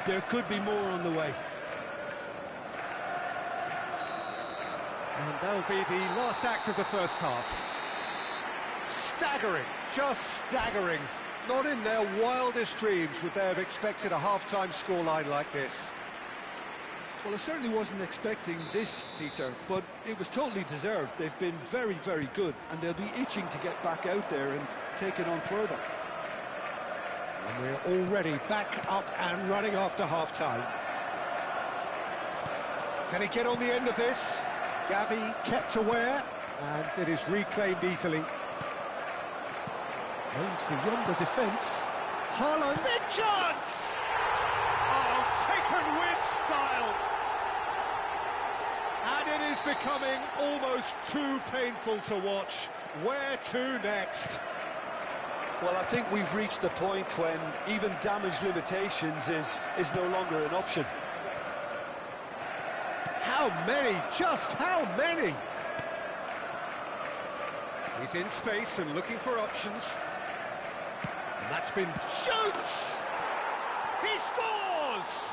there could be more on the way. And that'll be the last act of the first half. Staggering, just staggering. Not in their wildest dreams would they have expected a half-time scoreline like this. Well, I certainly wasn't expecting this, Peter, but it was totally deserved. They've been very, very good, and they'll be itching to get back out there and take it on further. And we're already back up and running after half-time. Can he get on the end of this? Gavi kept aware, and it is reclaimed easily. Aimed beyond the defence. Haaland, big chance! Oh, taken with style! And it is becoming almost too painful to watch. Where to next? Well, I think we've reached the point when even damage limitations is no longer an option. How many? Just how many? He's in space and looking for options. And that's been... Shoots! He scores!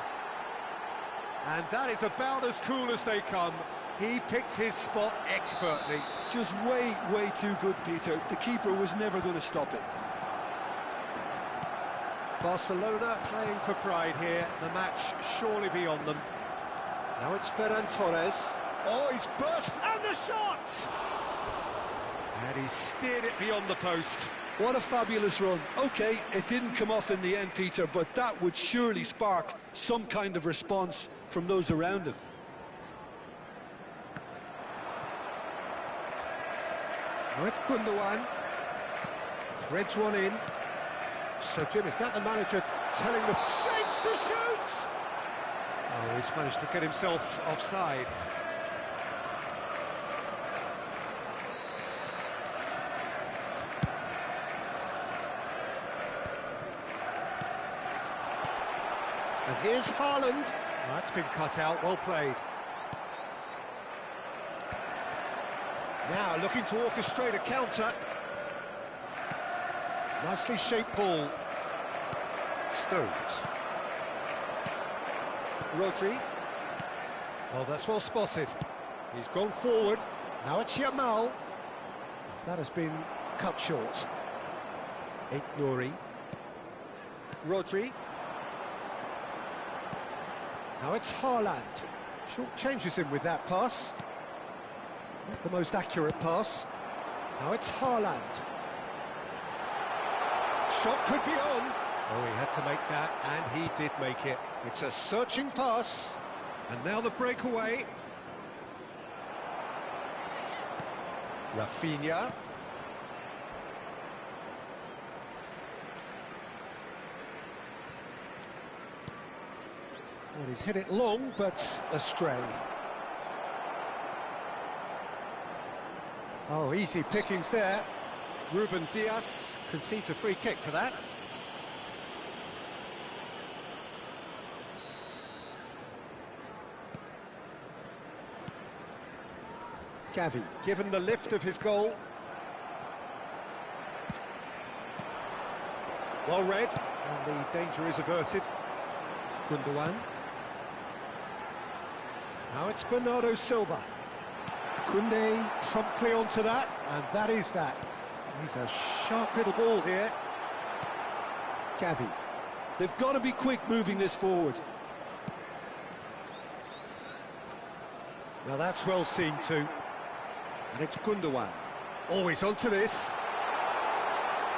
And that is about as cool as they come. He picked his spot expertly. Just way, way too good, Peter. The keeper was never going to stop it. Barcelona playing for pride here. The match surely beyond them. Now it's Ferran Torres. Oh, he's burst, and the shot! And he steered it beyond the post. What a fabulous run. OK, it didn't come off in the end, Peter, but that would surely spark some kind of response from those around him. Now it's Gundogan. Threads one in. So, Jim, is that the manager telling the shapes to shoot? Oh, he's managed to get himself offside. And here's Haaland. Oh, that's been cut out, well played. Now looking to orchestrate a counter. Nicely shaped ball. Stones. Rodri. Oh, that's well spotted. He's gone forward. Now it's Yamal. That has been cut short. Nouri. Rodri. Now it's Haaland. Short changes him with that pass. Not the most accurate pass. Now it's Haaland. Shot could be on. Oh, he had to make that, and he did make it. It's a searching pass. And now the breakaway. Rafinha. Well, he's hit it long, but astray. Oh, easy pickings there. Ruben Dias concedes a free kick for that. Gavi, given the lift of his goal. Well read, and the danger is averted. Gundogan. Now it's Bernardo Silva. Koundé promptly onto that, and that is that. He's a sharp little ball here. Gavi. They've got to be quick moving this forward. Now that's well seen too. And it's Gundogan. Always onto this.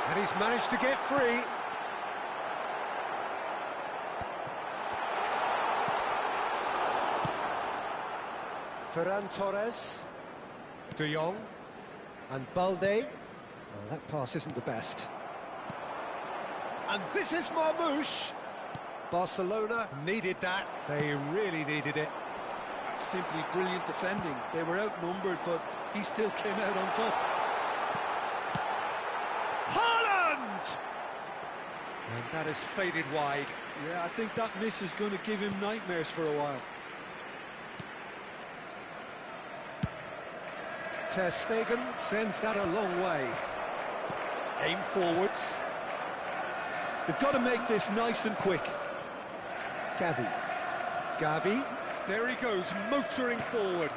And he's managed to get free. Ferran Torres. De Jong. And Balde. Well, that pass isn't the best. And this is Marmoush. Barcelona needed that. They really needed it. That's simply brilliant defending. They were outnumbered, but he still came out on top. Haaland! And that has faded wide. Yeah, I think that miss is going to give him nightmares for a while. Ter Stegen sends that a long way. Aim forwards. They've got to make this nice and quick. Gavi. Gavi. There he goes, motoring forward.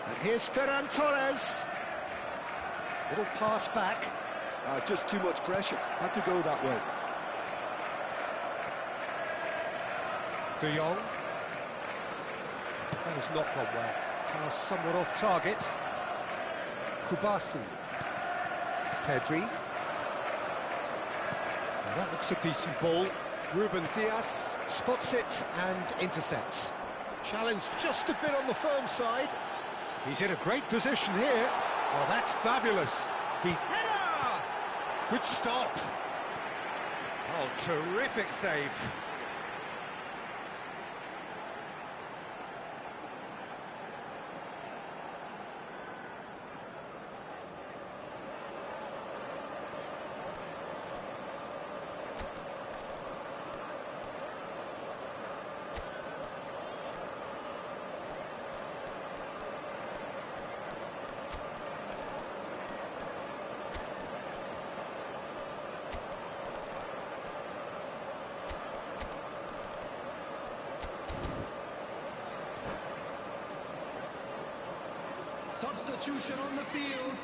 And here's Ferran Torres. Little pass back. Just too much pressure. Had to go that way. De Jong. That has not gone well. Pass somewhat off target. Kubasi. Pedri. Now that looks a decent ball. Ruben Dias spots it and intercepts. Challenge just a bit on the firm side. He's in a great position here. Oh, that's fabulous. He's header! Good stop. Oh, terrific save. Substitution on the field.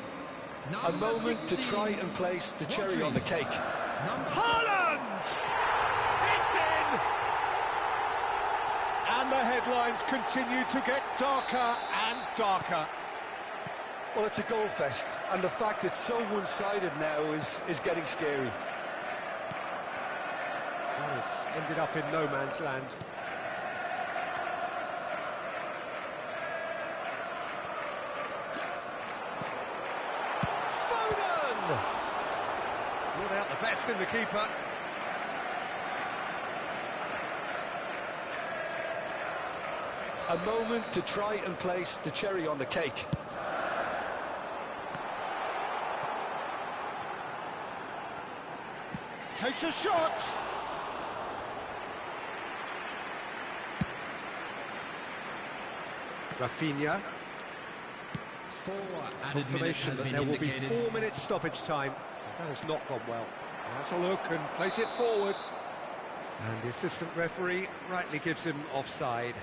A moment to try and place the cherry on the cake. Haaland! It's in! And the headlines continue to get darker and darker. Well, it's a goal fest, and the fact it's so one-sided now is getting scary. This ended up in no man's land. Not out the best in the keeper. A moment to try and place the cherry on the cake. Takes a shot. Rafinha. Confirmation that there will be 4 minutes stoppage time. That has not gone well. Has a look and plays it forward. And the assistant referee rightly gives him offside.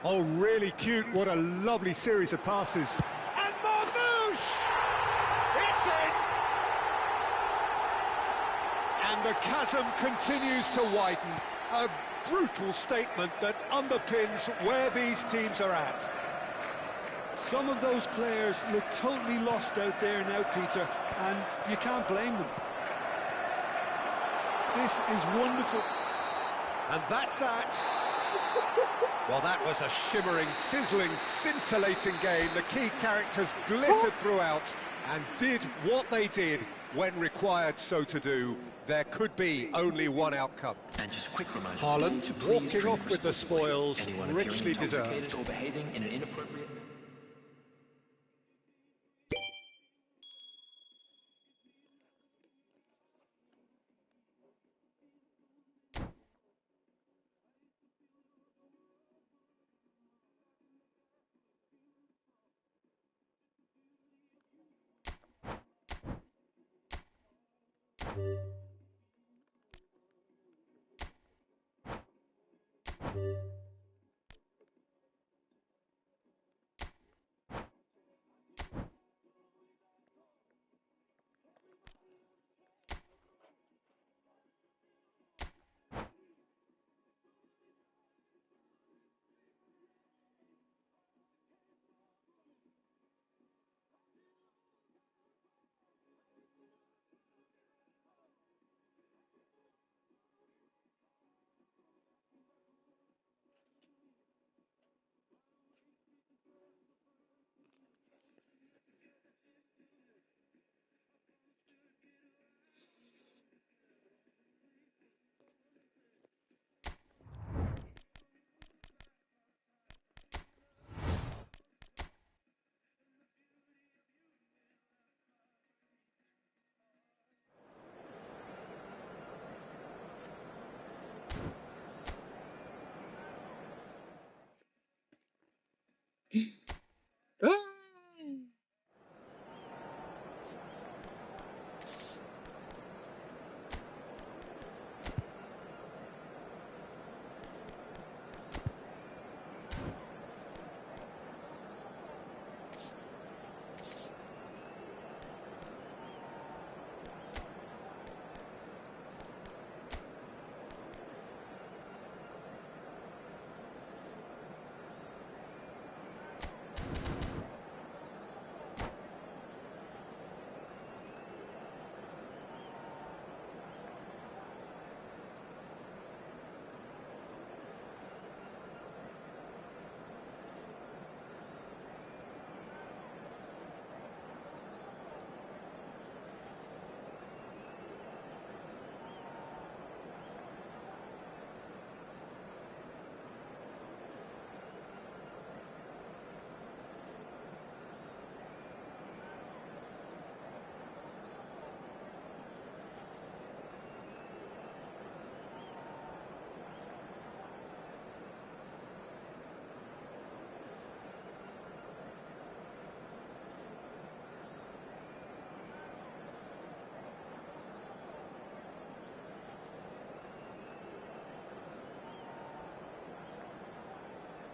Oh, really cute. What a lovely series of passes. And Marmouche! It's in! And the chasm continues to widen. A brutal statement that underpins where these teams are at. Some of those players look totally lost out there now, Peter, and you can't blame them. This is wonderful. And that's that. Well, that was a shimmering, sizzling, scintillating game. The key characters glittered throughout and did what they did when required so to do. There could be only one outcome. And just a quick reminder, Haaland walking off with the spoils, richly deserved. or behaving in an inappropriate...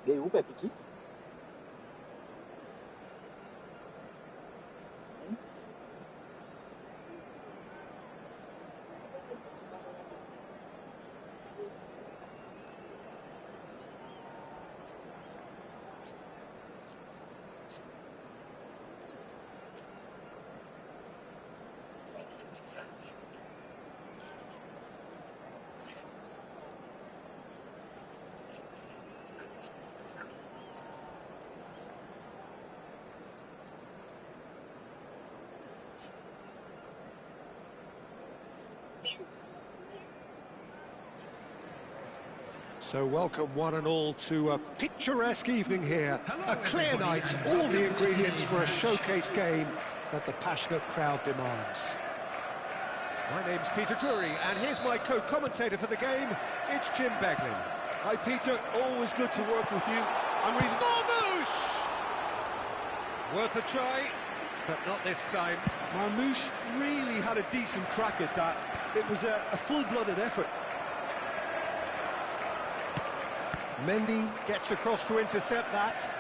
내일 500이지? So welcome one and all to a picturesque evening here. A clear night, all the ingredients for a showcase game that the passionate crowd demands. My name's Peter Drury, and here's my co-commentator for the game. It's Jim Beglin. Hi, Peter. Always good to work with you. I'm really... Marmouche! Worth a try, but not this time. Marmouche really had a decent crack at that. It was a full-blooded effort. Mendy gets across to intercept that.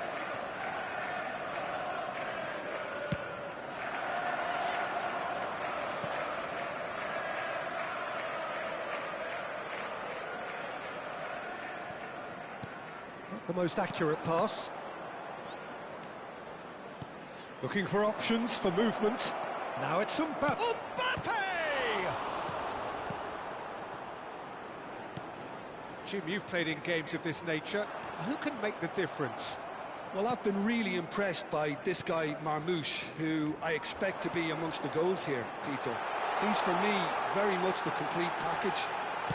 Not the most accurate pass. Looking for options for movement. Now it's Mbappe! Jim, you've played in games of this nature. Who can make the difference? Well, I've been really impressed by this guy, Marmouche, who I expect to be amongst the goals here, Peter. He's, for me, very much the complete package.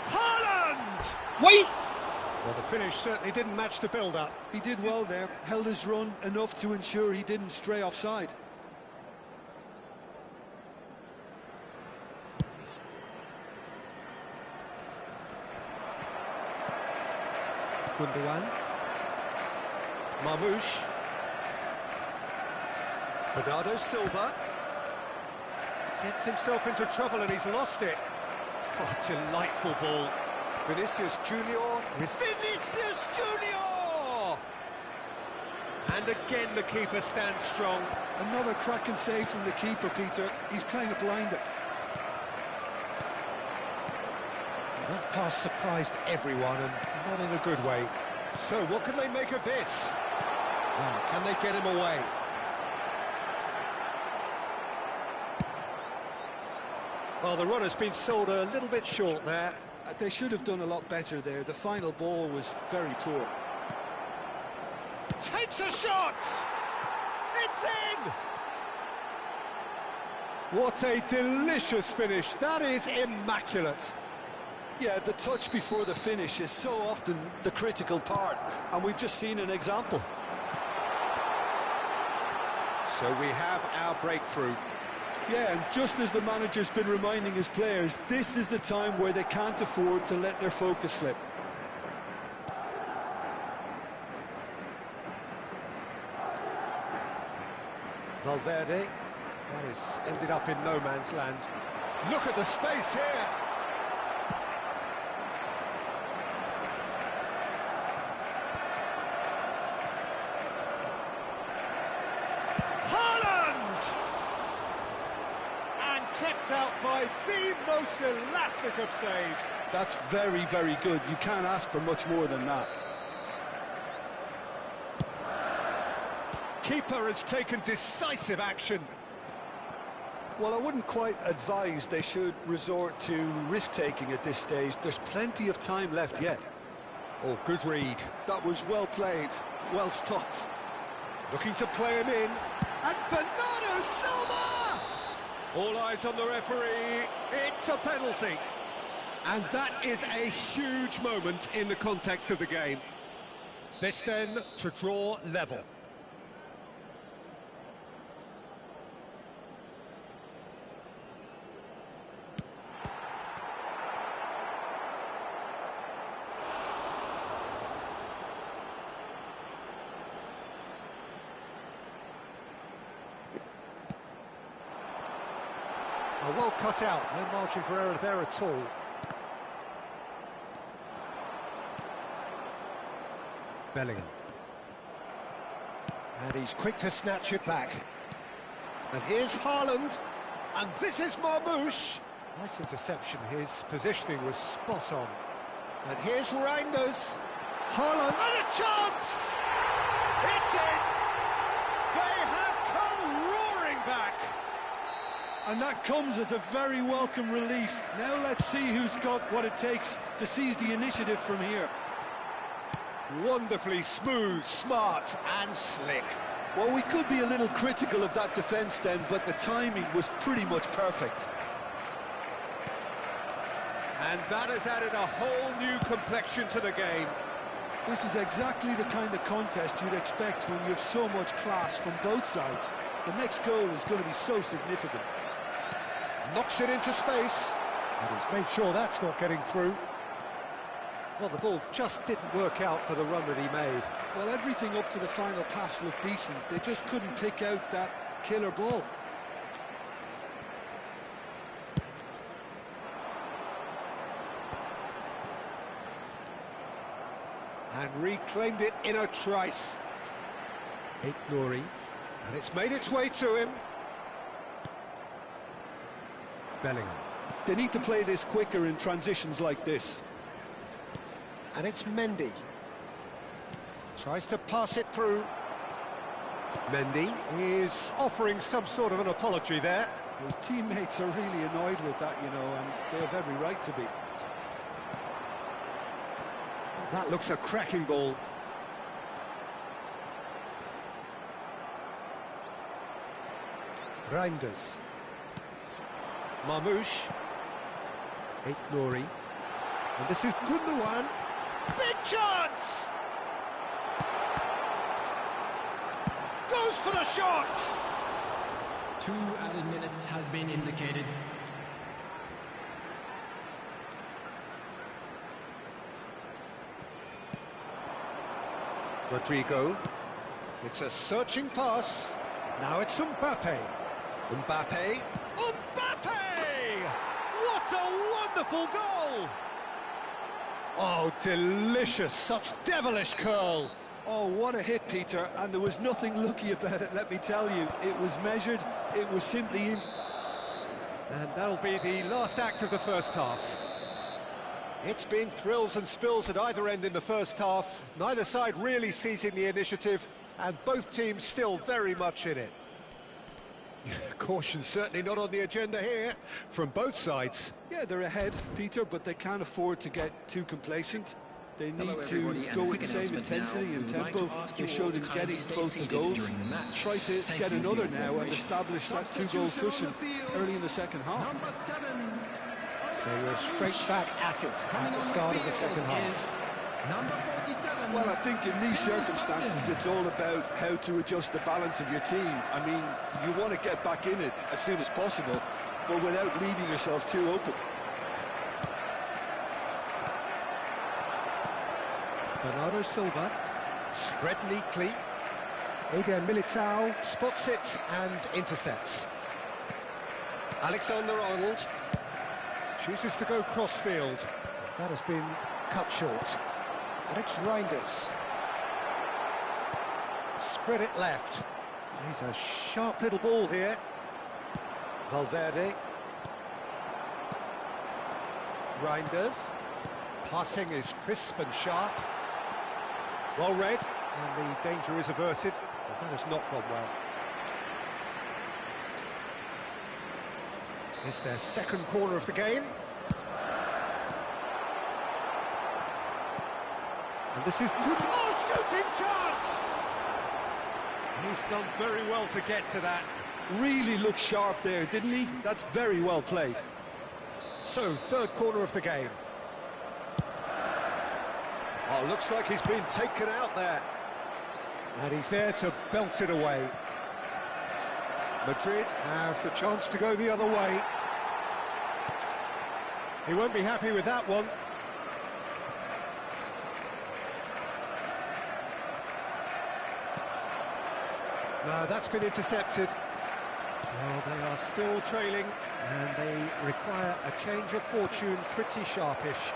Haaland! Wait! Well, the finish certainly didn't match the build-up. He did well there, held his run enough to ensure he didn't stray offside. Gundogan. Marmouche. Bernardo Silva. Gets himself into trouble and he's lost it. Oh, delightful ball. Vinicius Junior. Vinicius Junior! And again the keeper stands strong. Another cracking save from the keeper, Peter. He's playing a blinder. That pass surprised everyone, and not in a good way. So, what can they make of this? Well, can they get him away? Well, the run has been sold a little bit short there. They should have done a lot better there. The final ball was very poor. Takes a shot! It's in! What a delicious finish. That is immaculate. Yeah, the touch before the finish is so often the critical part, and we've just seen an example. So we have our breakthrough. Yeah, and just as the manager's been reminding his players, this is the time where they can't afford to let their focus slip. Valverde. That has ended up in no man's land. Look at the space here. Kept out by the most elastic of saves. That's very, very good. You can't ask for much more than that. Keeper has taken decisive action. Well, I wouldn't quite advise they should resort to risk-taking at this stage. There's plenty of time left yet. Oh, good read. That was well played, well stopped. Looking to play him in. And Bernardo Silva! All eyes on the referee. It's a penalty. And that is a huge moment in the context of the game. This then to draw level. Well cut out, no margin for error there at all. Bellingham. And he's quick to snatch it back. And here's Haaland. And this is Marmoush. Nice interception. His positioning was spot on. And here's Reinders. Haaland. And a chance! It's in! They have come roaring back. And that comes as a very welcome relief. Now let's see who's got what it takes to seize the initiative from here. Wonderfully smooth, smart and slick. Well, we could be a little critical of that defence then, but the timing was pretty much perfect. And that has added a whole new complexion to the game. This is exactly the kind of contest you'd expect when you have so much class from both sides. The next goal is going to be so significant. Knocks it into space. And he's made sure that's not getting through. Well, the ball just didn't work out for the run that he made. Well, everything up to the final pass looked decent. They just couldn't pick out that killer ball. And reclaimed it in a trice. Nouri, and it's made its way to him. Bellingham. They need to play this quicker in transitions like this. And it's Mendy. Tries to pass it through. Mendy is offering some sort of an apology there. His teammates are really annoyed with that, you know, and they have every right to be. That looks a cracking ball. Reinders. Marmoush. Nouri. And this is Gundogan. Big chance! Goes for the shot! 2 added minutes has been indicated. Rodrigo. It's a searching pass. Now it's Mbappe. Mbappe. Mbappe! What a wonderful goal! Oh, delicious. Such devilish curl. Oh, what a hit, Peter, and there was nothing lucky about it, let me tell you. It was measured, it was simply in. And that'll be the last act of the first half. It's been thrills and spills at either end in the first half. Neither side really seizing the initiative, and both teams still very much in it. Caution certainly not on the agenda here, from both sides. Yeah, they're ahead, Peter, but they can't afford to get too complacent. They need to go with the same intensity and tempo they showed in getting both the goals. Try to get another now and establish that 2-goal cushion early in the second half. So we're straight back at it at the start of the second half. Well, I think in these circumstances it's all about how to adjust the balance of your team. I mean, you want to get back in it as soon as possible, but without leaving yourself too open. Bernardo Silva, spread neatly. Eden Militao spots it and intercepts. Alexander-Arnold chooses to go crossfield. That has been cut short. And it's Reinders. Spread it left. He's a sharp little ball here. Valverde. Reinders. Passing is crisp and sharp. Well read, and the danger is averted, but that has not gone well. It's their second corner of the game. And this is good. Oh, shooting chance! He's done very well to get to that. Really looked sharp there, didn't he? That's very well played. So, third corner of the game. Oh, looks like he's been taken out there. And he's there to belt it away. Madrid have the chance to go the other way. He won't be happy with that one. No, that's been intercepted. Well, they are still trailing, and they require a change of fortune pretty sharpish.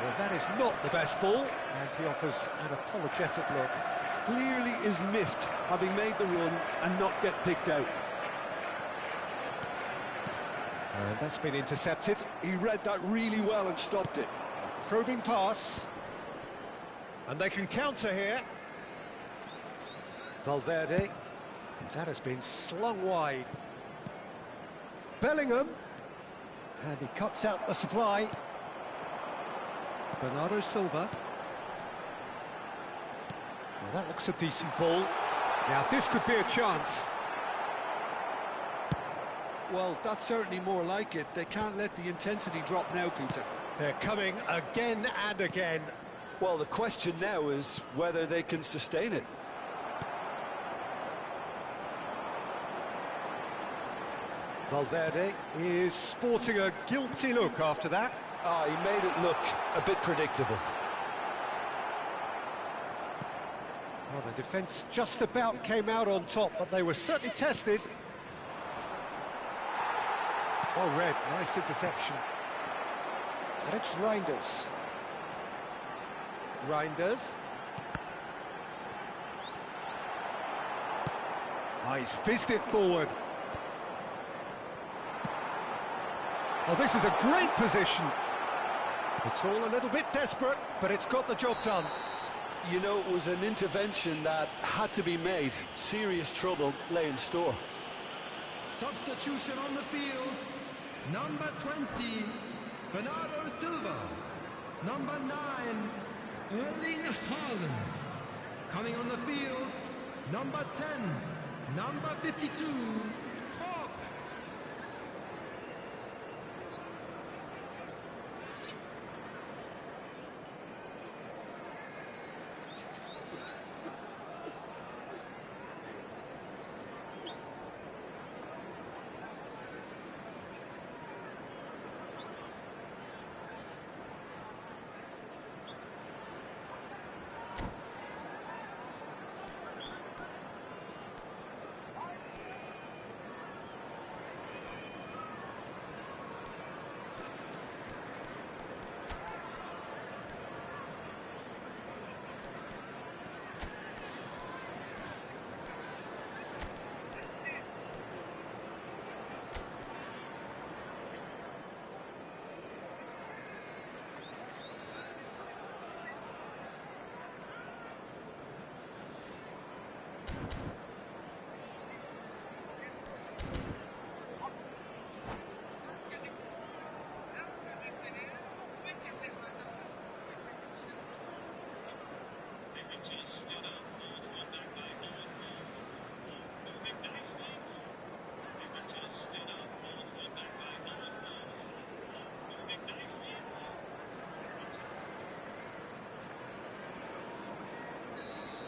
Well, that is not the best ball, and he offers an apologetic look. clearly is miffed, having made the run and not get picked out. And that's been intercepted. He read that really well and stopped it. Probing pass. And they can counter here. Valverde. That has been slung wide. Bellingham. And he cuts out the supply. Bernardo Silva. Well, that looks a decent ball. Now, this could be a chance. Well, that's certainly more like it. They can't let the intensity drop now, Peter. They're coming again and again. Well, the question now is whether they can sustain it. Valverde is sporting a guilty look after that. Ah, he made it look a bit predictable. Well, the defence just about came out on top, but they were certainly tested. Well read, nice interception. And it's Reinders. Reinders. Oh, he's fizzed it forward. Oh, this is a great position. It's all a little bit desperate, but it's got the job done. You know, it was an intervention that had to be made. Serious trouble lay in store. Substitution on the field. Number 20, Bernardo Silva. Number 9, Erling Haaland. Coming on the field, number 10, number 52, Pop.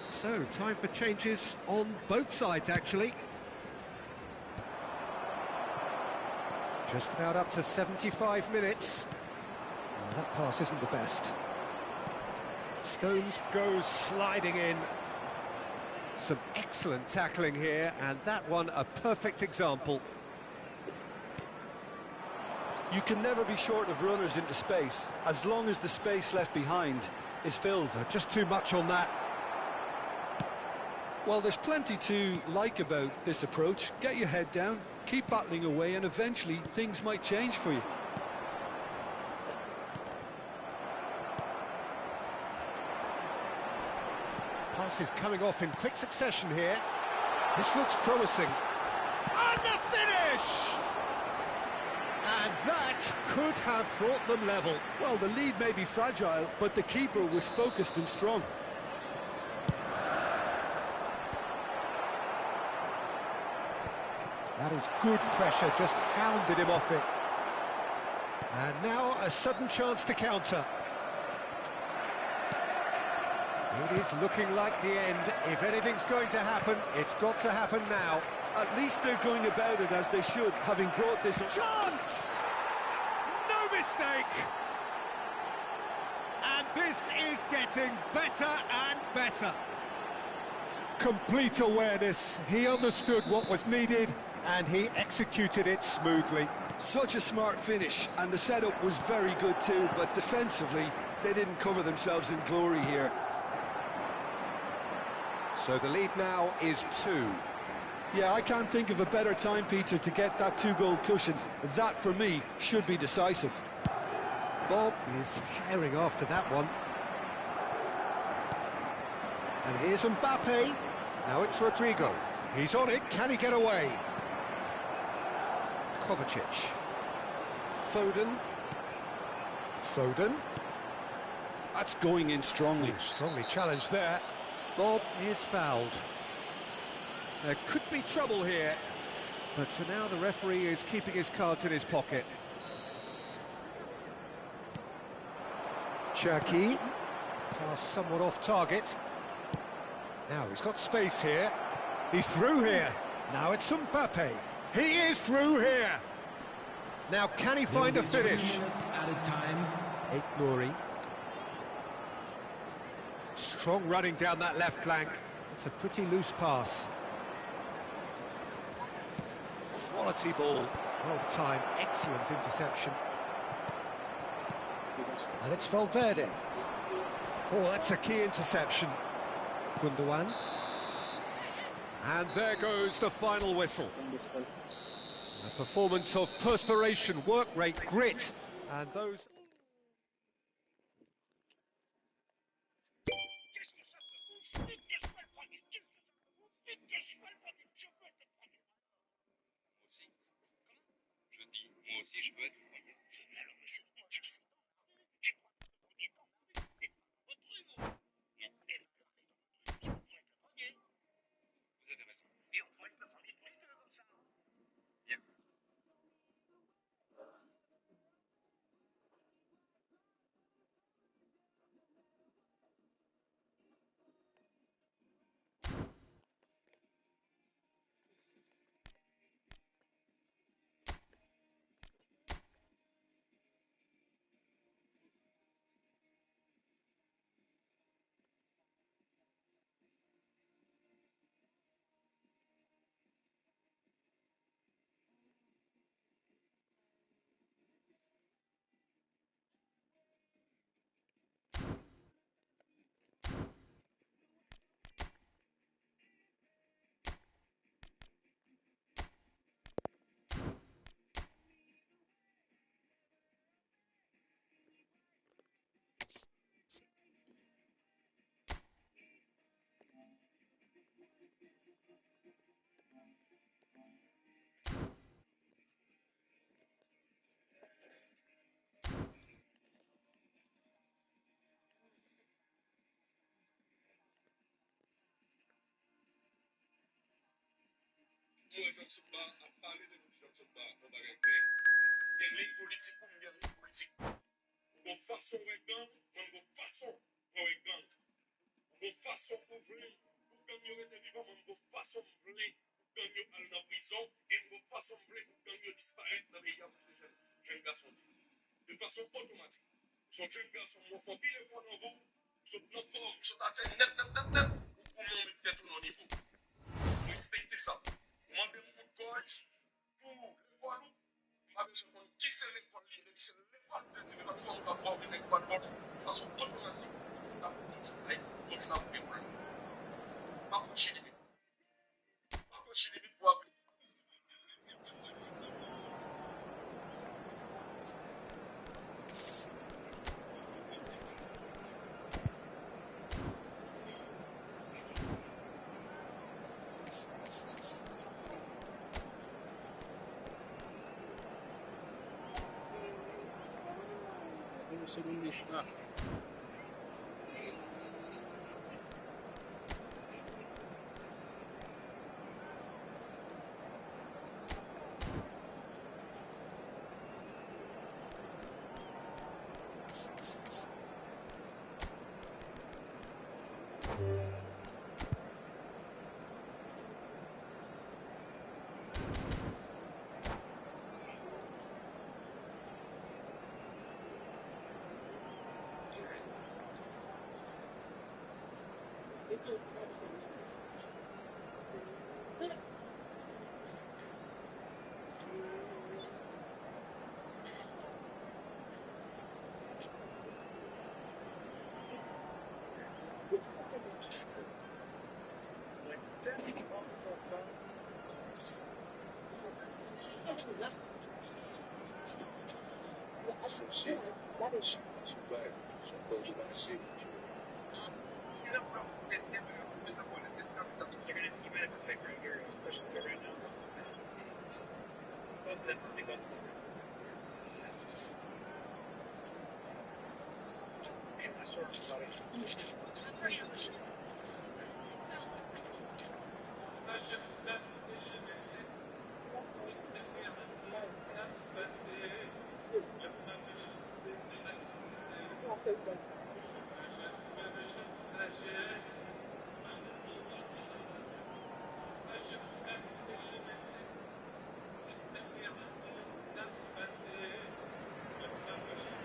So, time for changes on both sides, actually. Just about up to 75 minutes. Oh, that pass isn't the best. Stones goes sliding in. Some excellent tackling here, and that one a perfect example. You can never be short of runners into space, as long as the space left behind is filled. Just too much on that. Well, there's plenty to like about this approach. Get your head down, keep battling away, and eventually things might change for you. Passes coming off in quick succession here. This looks promising. And the finish! And that could have brought them level. Well, the lead may be fragile, but the keeper was focused and strong. That is good pressure, just hounded him off it. And now a sudden chance to counter. It is looking like the end. If anything's going to happen, it's got to happen now. At least they're going about it as they should, having brought this... Chance! No mistake! And this is getting better and better. Complete awareness. He understood what was needed, and he executed it smoothly. Such a smart finish, and the setup was very good too, but defensively, they didn't cover themselves in glory here. So the lead now is 2. Yeah, I can't think of a better time, Peter, to get that 2-goal cushion. That, for me, should be decisive. Bob is herring after that one. And here's Mbappe. Now it's Rodrigo. He's on it. Can he get away? Kovacic. Foden. Foden. That's going in strongly. Ooh, strongly challenged there. Bob is fouled. There could be trouble here, but for now the referee is keeping his cards in his pocket. Cherki. Pass somewhat off target. Now he's got space here. He's through here. Now it's Mbappe. He is through here. Now can he find a finish? 3 minutes added time. Nouri. Strong running down that left flank. It's a pretty loose pass. Quality ball. Well timed, excellent interception. And it's Valverde. Oh, that's a key interception. Gundogan. And there goes the final whistle. A performance of perspiration, work rate, grit, and those... Moi aussi, je veux être premier. Alors, monsieur, moi, je suis dans la rue, j'ai droit de premier quand ma vie n'est pas votre niveau. Non, elle peut aller dans votre pour être le premier. Vous avez raison. Et on va être le premier tous les deux, comme ça. Bien. Moi, je ne sais pas, à parler de nous, je ne sais pas, on va régler. Il y a une ligne politique, il y a une ligne politique. Une façon de gang, une façon de gang. Une façon pour voler, pour gagner des vivants, une façon pour voler, pour gagner à la prison, et une façon pour voler, pour gagner disparaître dans les jeunes garçons. De façon automatique. Son jeune garçon, mon fort, pile et fois dans vous, sont notre pauvre, sont à terre net, ou pour monter peut-être au niveau. Respectez ça. Moi, je me coach pour l'école. Je me demande qui c'est l'école. C'est l'école de dire notre forme va former l'école de façon automatique. Nous avons toujours avec nous, nous avons fait. Pas faucher limite. Pas faucher limite pour appeler. Segundo está.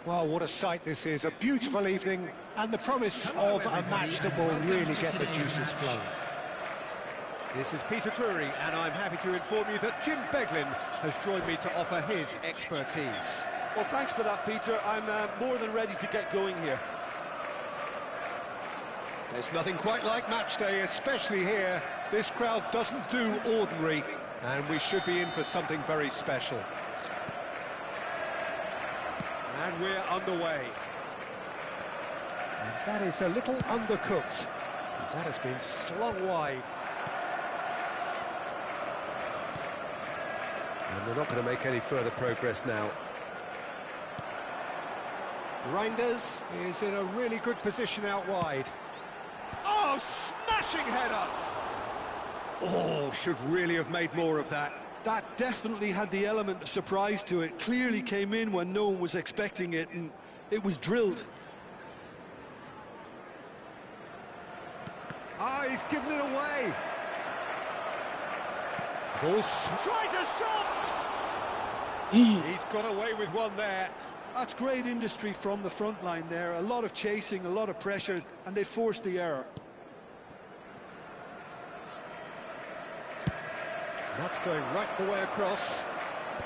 Well, what a sight this is. A beautiful evening and the promise of a match that will really get the juices flowing. This is Peter Drury, and I'm happy to inform you that Jim Beglin has joined me to offer his expertise. Well, thanks for that, Peter. I'm more than ready to get going here. There's nothing quite like match day, especially here. This crowd doesn't do ordinary, and we should be in for something very special. And we're underway. And that is a little undercooked. That has been slung wide. And they're not going to make any further progress now. Reinders is in a really good position out wide. Oh, smashing header! Oh, should really have made more of that. That definitely had the element of surprise to it. Clearly came in when no one was expecting it, and it was drilled. Ah, he's given it away. Ball tries a shot! He's got away with one there. That's great industry from the front line there. A lot of chasing, a lot of pressure, and they forced the error. That's going right the way across.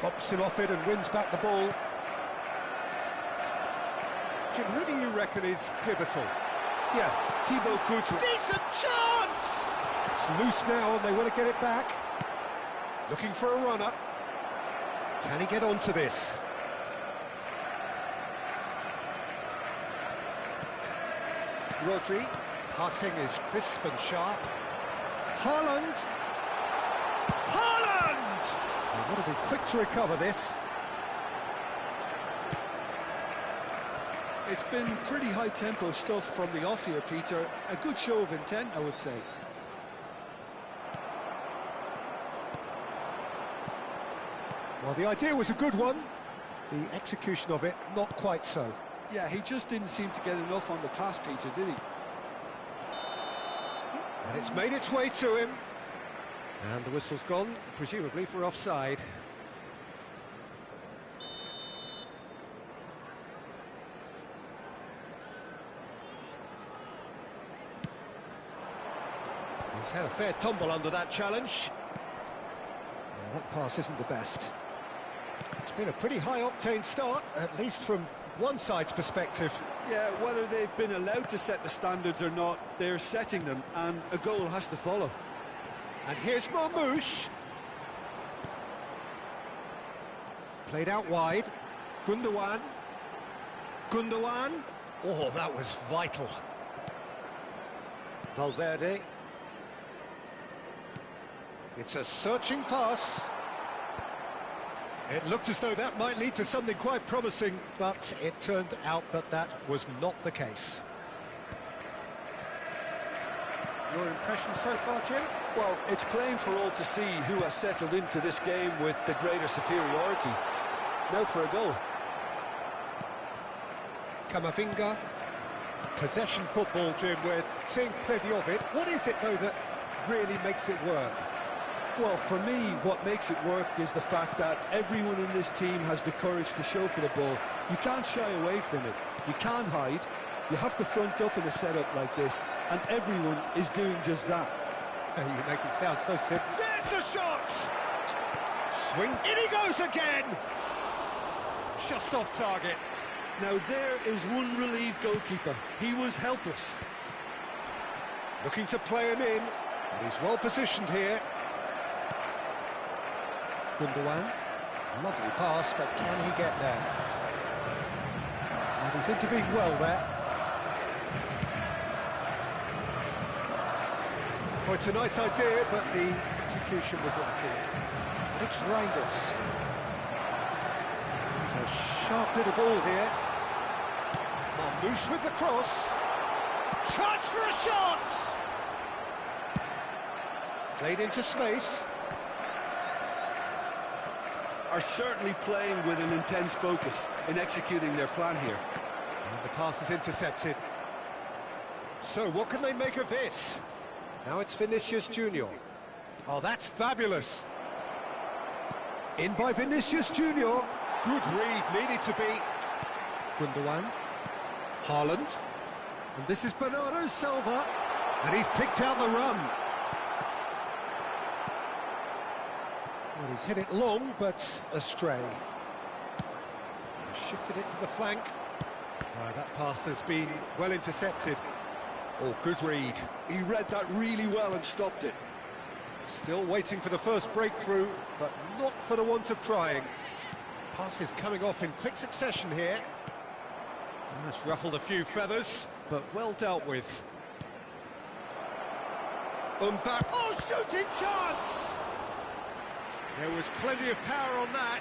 Bops him off it and wins back the ball. Jim, who do you reckon is pivotal? Yeah, Thibaut Courtois. Decent chance! It's loose now and they want to get it back. Looking for a runner. Can he get onto this? Rodri. Passing is crisp and sharp. Haaland. Haaland! They want to be quick to recover this. It's been pretty high-tempo stuff from the off here, Peter. A good show of intent, I would say. Well, the idea was a good one. The execution of it, not quite so. Yeah, he just didn't seem to get enough on the pass, Peter, did he? And it's made its way to him. And the whistle's gone, presumably for offside. He's had a fair tumble under that challenge. Well, that pass isn't the best. It's been a pretty high-octane start, at least from one side's perspective. Yeah, whether they've been allowed to set the standards or not, they're setting them, and a goal has to follow. And here's Marmoush. Played out wide. Gundogan. Gundogan. Oh, that was vital. Valverde. It's a searching pass. It looked as though that might lead to something quite promising, but it turned out that that was not the case. Your impression so far, Jim? Well, it's plain for all to see who has settled into this game with the greater superiority. Now for a goal. Camavinga. Possession football, Jim, we're seeing plenty of it. What is it, though, that really makes it work? Well, for me, what makes it work is the fact that everyone in this team has the courage to show for the ball. You can't shy away from it. You can't hide. You have to front up in a setup like this, and everyone is doing just that. You make it sound so simple. There's the shot! Swing. In he goes again! Just off target. Now there is one relieved goalkeeper. He was helpless. Looking to play him in. And he's well positioned here. Gundogan. Lovely pass, but can he get there? And he's intervened well there. Oh, it's a nice idea, but the execution was lacking. And it's Reinders. It's a sharp little ball here. Marmouche with the cross. Chance for a shot! Played into space. Are certainly playing with an intense focus in executing their plan here. And the pass is intercepted. So what can they make of this? Now it's Vinicius Junior. Oh, that's fabulous. In by Vinicius Junior. Good read, needed to be. Gundogan. Haaland. And this is Bernardo Silva. And he's picked out the run. Well, he's hit it long, but astray. He's shifted it to the flank. That pass has been well intercepted. Oh, good read. He read that really well and stopped it. Still waiting for the first breakthrough, but not for the want of trying. Pass is coming off in quick succession here. And that's ruffled a few feathers, but well dealt with. Back. Oh, shooting chance! There was plenty of power on that.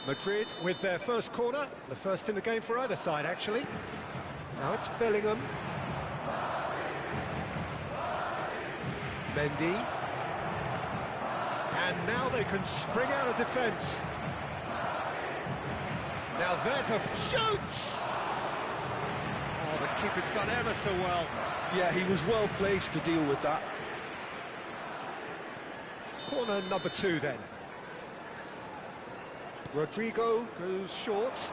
Madrid with their first corner, the first in the game for either side, actually. Now it's Bellingham. Mendy. And now they can spring out of defence. Now there's a shoot! Oh, the keeper's done ever so well. Yeah, he was well placed to deal with that. Corner number 2 then. Rodrigo goes short.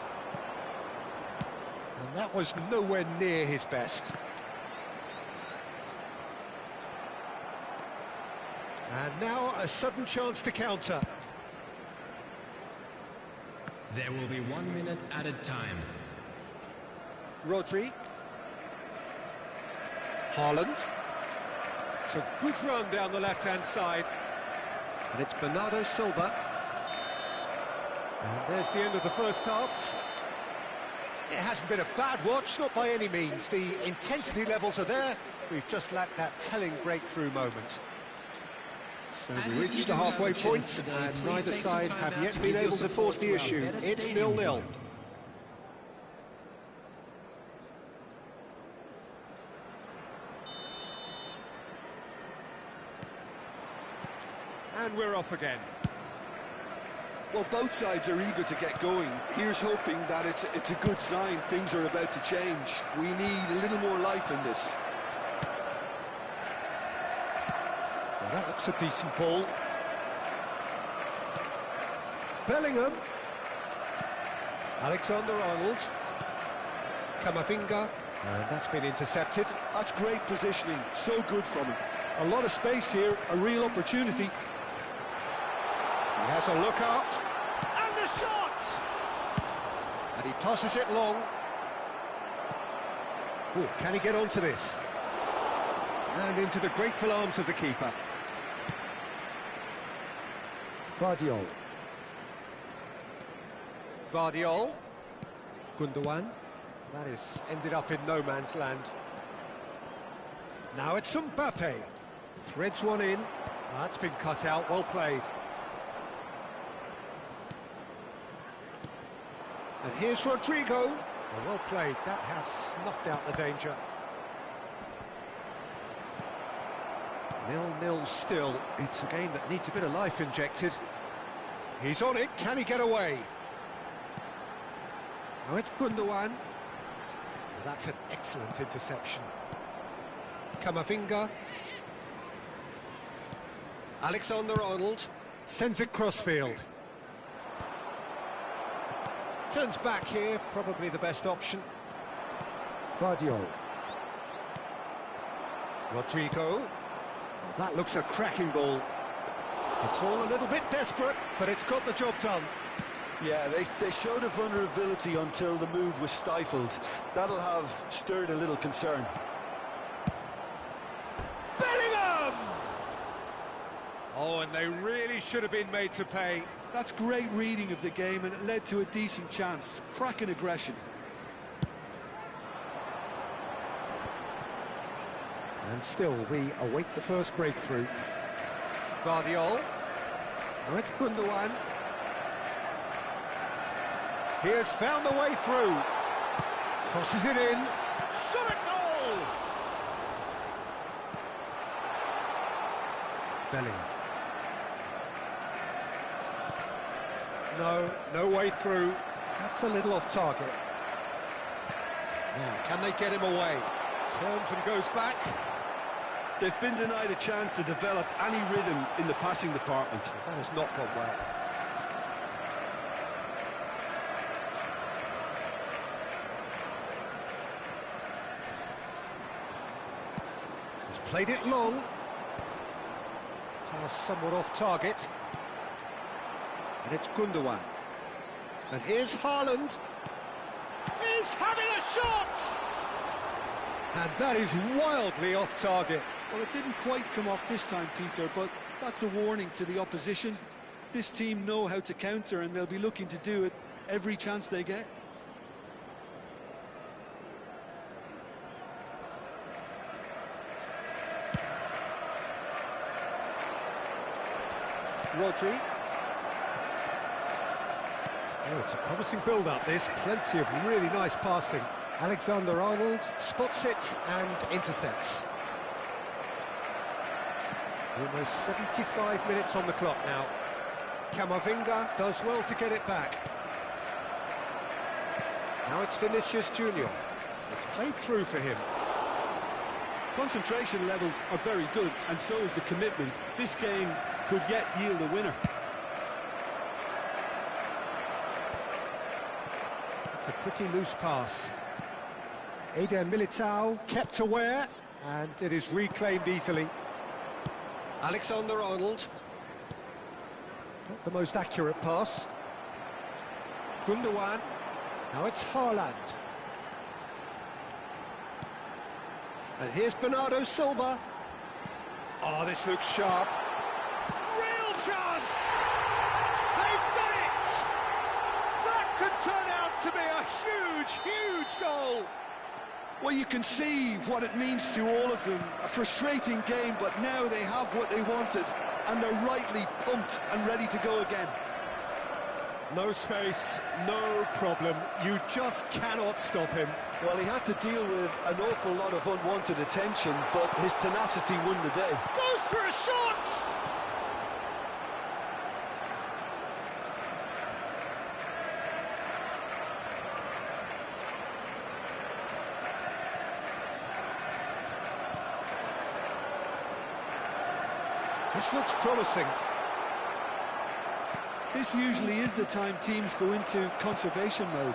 And that was nowhere near his best. And now a sudden chance to counter. There will be 1 minute added time. Rodri. Haaland. It's a good run down the left-hand side. And it's Bernardo Silva. And there's the end of the first half. It hasn't been a bad watch, not by any means. The intensity levels are there. We've just lacked that telling breakthrough moment. So we reached the halfway point, and neither side have yet been able to force the issue. It's 0-0. And we're off again. Well, both sides are eager to get going. Here's hoping that it's a good sign. Things are about to change. We need a little more life in this. Well, that looks a decent ball. Bellingham. Alexander-Arnold. Camavinga. And that's been intercepted. That's great positioning. So good from him. A lot of space here. A real opportunity. He has a look out, and the shot! And he passes it long. Oh, can he get onto this? And into the grateful arms of the keeper. Vardiol. Vardiol. Gundogan. That is ended up in no man's land. Now it's Mbappe. Threads one in. That's been cut out, well played. And here's Rodrigo. Well played, that has snuffed out the danger. 0-0 still. It's a game that needs a bit of life injected. He's on it, can he get away? Now it's Gundogan. That's an excellent interception. Camavinga. Alexander-Arnold sends it crossfield. Turns back here, probably the best option. Vardiol. Rodrigo. Well, that looks a cracking ball. It's all a little bit desperate, but it's got the job done. Yeah, they showed a vulnerability until the move was stifled. That'll have stirred a little concern. Bellingham! Oh, and they really should have been made to pay. That's great reading of the game, and it led to a decent chance. Cracking aggression. And still, we await the first breakthrough. Guardiol. Now it's Gundogan. He has found the way through. Crosses it in. Shot a goal! Bellingham. No way through. That's a little off target. Now, can they get him away? Turns and goes back. They've been denied a chance to develop any rhythm in the passing department. That has not gone well. He's played it long. Pass somewhat off target. And it's Gundogan. And here's Haaland. He's having a shot! And that is wildly off target. Well, it didn't quite come off this time, Peter, but that's a warning to the opposition. This team know how to counter, and they'll be looking to do it every chance they get. Rodri. Oh, it's a promising build-up, this. Plenty of really nice passing. Alexander-Arnold spots it and intercepts. Almost 75 minutes on the clock now. Camavinga does well to get it back. Now it's Vinicius Junior. It's played through for him. Concentration levels are very good, and so is the commitment. This game could yet yield a winner. It's a pretty loose pass. Eder Militao kept aware, and it is reclaimed easily. Alexander-Arnold. Not the most accurate pass. Gundogan. Now it's Haaland. And here's Bernardo Silva. Oh, this looks sharp. Real chance! They've done it! That could turn out to be a huge, huge goal! Well, you can see what it means to all of them. A frustrating game, but now they have what they wanted, and they're rightly pumped and ready to go again. No space, no problem. You just cannot stop him. Well, he had to deal with an awful lot of unwanted attention, but his tenacity won the day. Goes for a shot! This looks promising. This usually is the time teams go into conservation mode.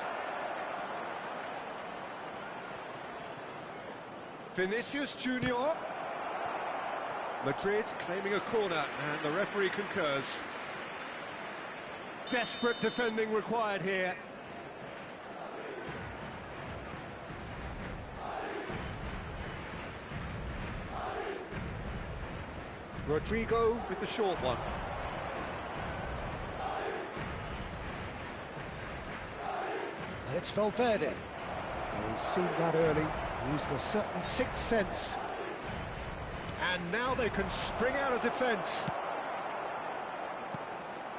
Vinicius Junior. Madrid claiming a corner, and the referee concurs. Desperate defending required here. Rodrigo with the short one. And it's Valverde. Oh, he's seen that early. Used a certain sixth sense. And now they can spring out of defence.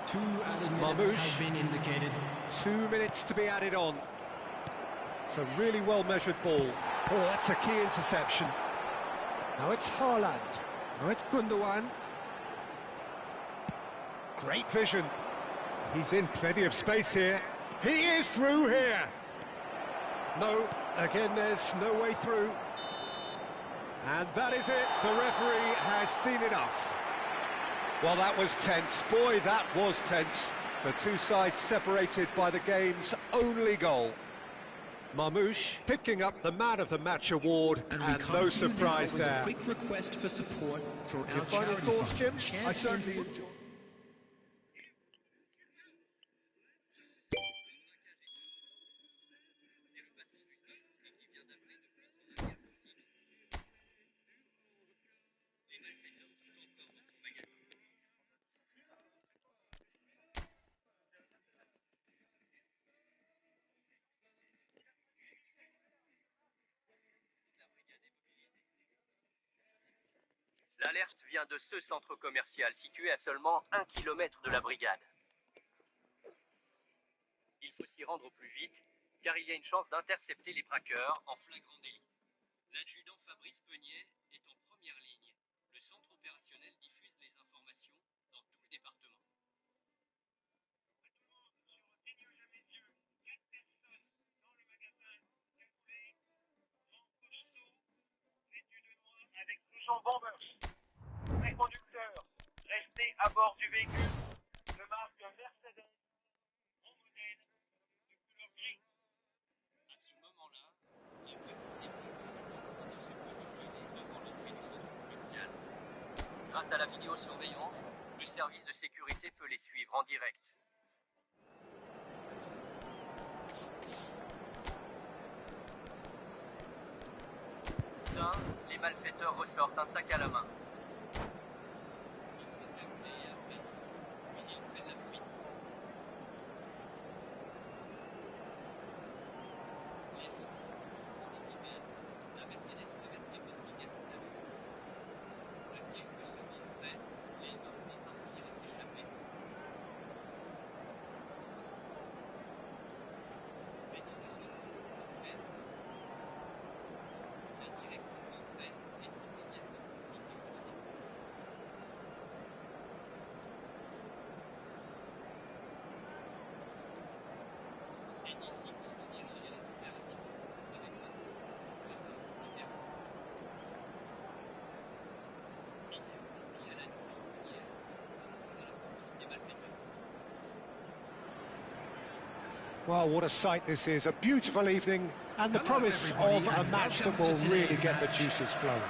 2 added minutes have been indicated. 2 minutes to be added on. It's a really well-measured ball. Oh, that's a key interception. Now it's Haaland. Now it's Gundogan. Great vision. He's in plenty of space here. He is through here. No, again there's no way through. And that is it. The referee has seen enough. Well, that was tense. Boy, that was tense. The two sides separated by the game's only goal. Marmoush picking up the Man of the Match award, and no surprise there. Quick request for support for Your final thoughts, Jim? I certainly enjoyed L'alerte vient de ce centre commercial situé à seulement 1 kilomètre de la brigade. Il faut s'y rendre au plus vite, car il y a une chance d'intercepter les braqueurs en flagrant délit. L'adjudant Fabrice Peunier est en première ligne. Le centre opérationnel diffuse les informations dans tout le département. Avec sous-son bombers. Les conducteurs, restez à bord du véhicule de marque Mercedes en modèle de couleur gris. À ce moment-là, les voitures des braqueurs sont en train de se positionner devant l'entrée du centre commercial. Grâce à la vidéosurveillance, le service de sécurité peut les suivre en direct. Soudain, les malfaiteurs ressortent un sac à la main. Ils sont appelés après, puis ils prennent la fuite. Les gens la Mercedes traversée par Brigade tout à l'heure. À quelques secondes près, les hommes vont parvenir à s'échapper. Mais ils ne sont pas en peine. La direction d'entraîne est immédiatement communiquée au gendarme. C'est d'ici que sont dirigées les opérations, avec maintenant deux hommes sur le terrain. Mission confiée à l'adjudant Peunier, à la poursuite des malfaiteurs. Well, what a sight this is. A beautiful evening and the promise of a match that will really get the juices flowing.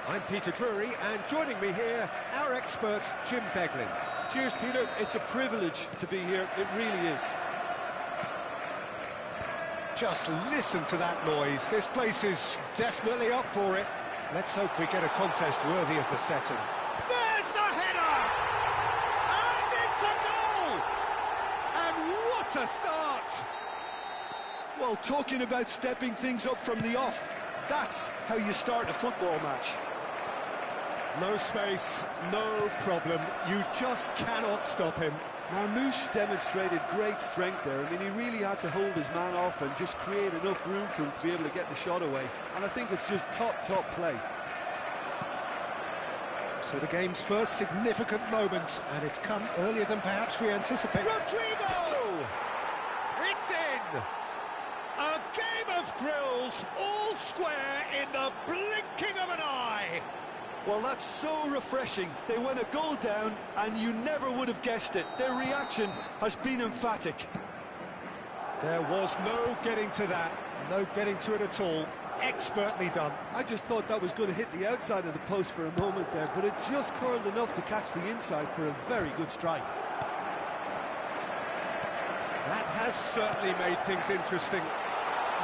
I'm Peter Drury, and joining me here, our expert, Jim Beglin. Cheers, Peter. It's a privilege to be here. It really is. Just listen to that noise. This place is definitely up for it. Let's hope we get a contest worthy of the setting. There's the header! And it's a goal! And what a start! Well, talking about stepping things up from the off, that's how you start a football match. No space, no problem. You just cannot stop him. Marmouche demonstrated great strength there. I mean, he really had to hold his man off and just create enough room for him to be able to get the shot away. And I think it's just top play. So the game's first significant moment, and it's come earlier than perhaps we anticipated. Rodrigo! It's in! A game of thrills, all square in the blinking of an eye! Well, that's so refreshing. They went a goal down, and you never would have guessed it. Their reaction has been emphatic. There was no getting to that, no getting to it at all. Expertly done. I just thought that was going to hit the outside of the post for a moment there, but it just curled enough to catch the inside for a very good strike. That has certainly made things interesting.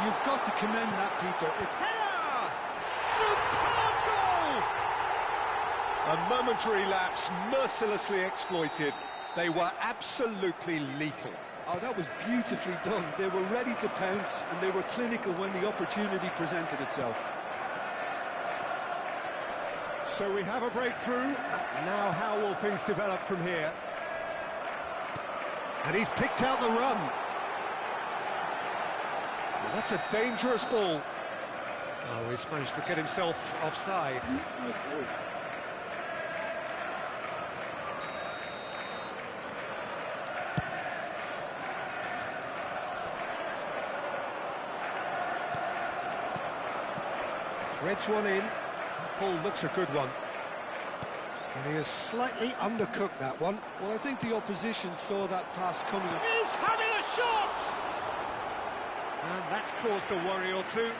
You've got to commend that, Peter. Header! Superb goal! A momentary lapse mercilessly exploited. They were absolutely lethal. Oh, that was beautifully done. They were ready to pounce, and they were clinical when the opportunity presented itself. So we have a breakthrough. Now how will things develop from here? And he's picked out the run. Well, that's a dangerous ball. Oh, he's managed to get himself offside. Threads one in. That ball looks a good one. And he has slightly undercooked that one. Well, I think the opposition saw that pass coming. He's having a shot! And that's caused a worry or two.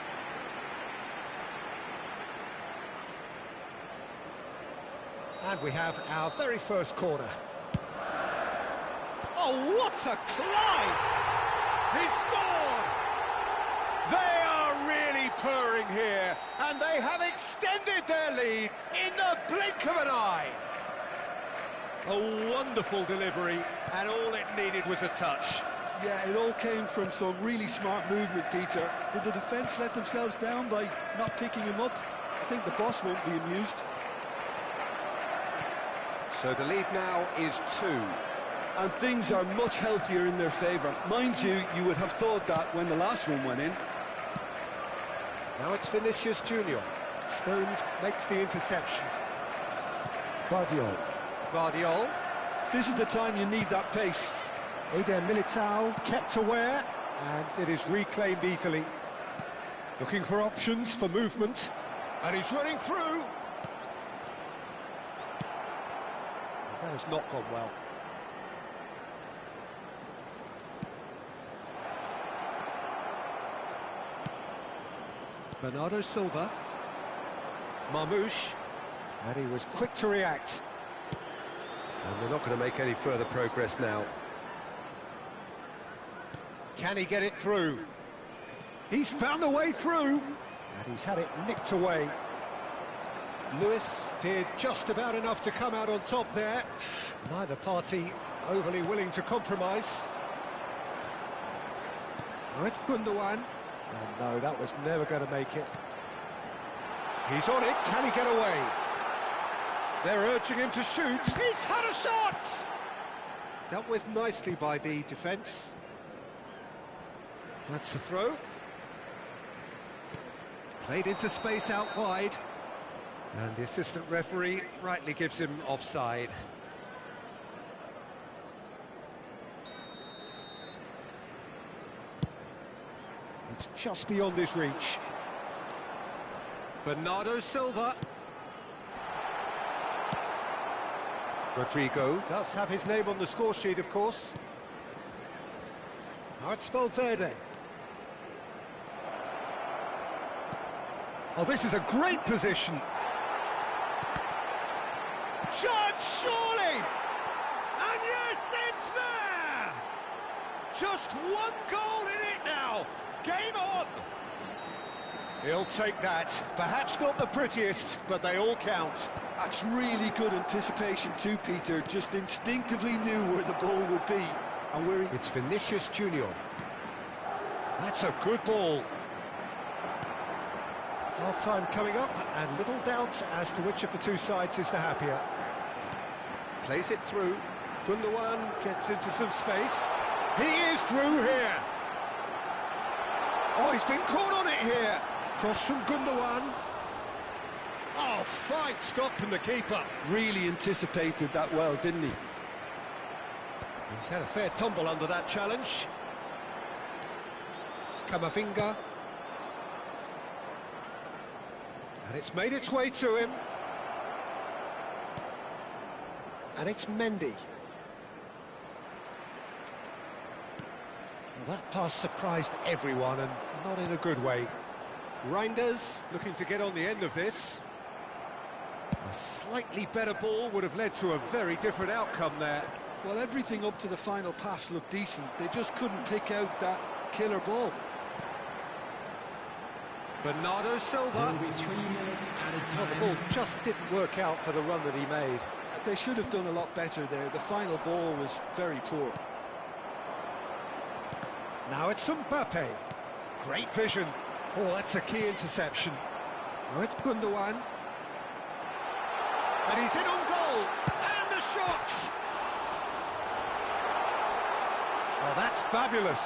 And we have our very first corner. Oh, what a climb! He scored! They are really purring here, and they have extended their lead in the blink of an eye. A wonderful delivery, and all it needed was a touch. Yeah, it all came from some really smart movement, Peter. Did the defence let themselves down by not picking him up? I think the boss won't be amused. So the lead now is 2. And things are much healthier in their favour. Mind you, you would have thought that when the last one went in. Now it's Vinicius Junior. Stones makes the interception. Guardiol. This is the time you need that pace. Eder Militao kept aware, and it is reclaimed easily. Looking for options for movement, and he's running through. That has not gone well. Bernardo Silva. Marmoush. And he was quick to react. And they're not going to make any further progress now. Can he get it through? He's found a way through. And he's had it nicked away. Lewis did just about enough to come out on top there. Neither party overly willing to compromise. Now it's Gundogan. Oh no, that was never going to make it. He's on it, can he get away? They're urging him to shoot. He's had a shot! Dealt with nicely by the defence. That's the throw. Played into space out wide. And the assistant referee rightly gives him offside. It's just beyond his reach. Bernardo Silva. Rodrigo does have his name on the score sheet, of course. Now it's Valverde. Oh, this is a great position. Shot, surely! And yes, it's there! Just one goal in it now. Game on! He'll take that. Perhaps not the prettiest, but they all count. That's really good anticipation too, Peter. Just instinctively knew where the ball would be and where he... It's Vinicius Junior. That's a good ball. Half-time coming up, and little doubt as to which of the two sides is the happier. Plays it through. Gundogan gets into some space. He is through here. Oh, he's been caught on it here. Cross from Gundogan. Oh, fine stop from the keeper. Really anticipated that well, didn't he? He's had a fair tumble under that challenge. Camavinga. And it's made its way to him. And it's Mendy. Well, that pass surprised everyone, and not in a good way. Reinders looking to get on the end of this. A slightly better ball would have led to a very different outcome there. Well, everything up to the final pass looked decent. They just couldn't pick out that killer ball. Bernardo Silva. Well, the ball just didn't work out for the run that he made. They should have done a lot better there. The final ball was very poor. Now it's Mbappe. Great vision. Oh, that's a key interception. Now it's Gundogan. And he's in on goal. And the shot! Oh, that's fabulous.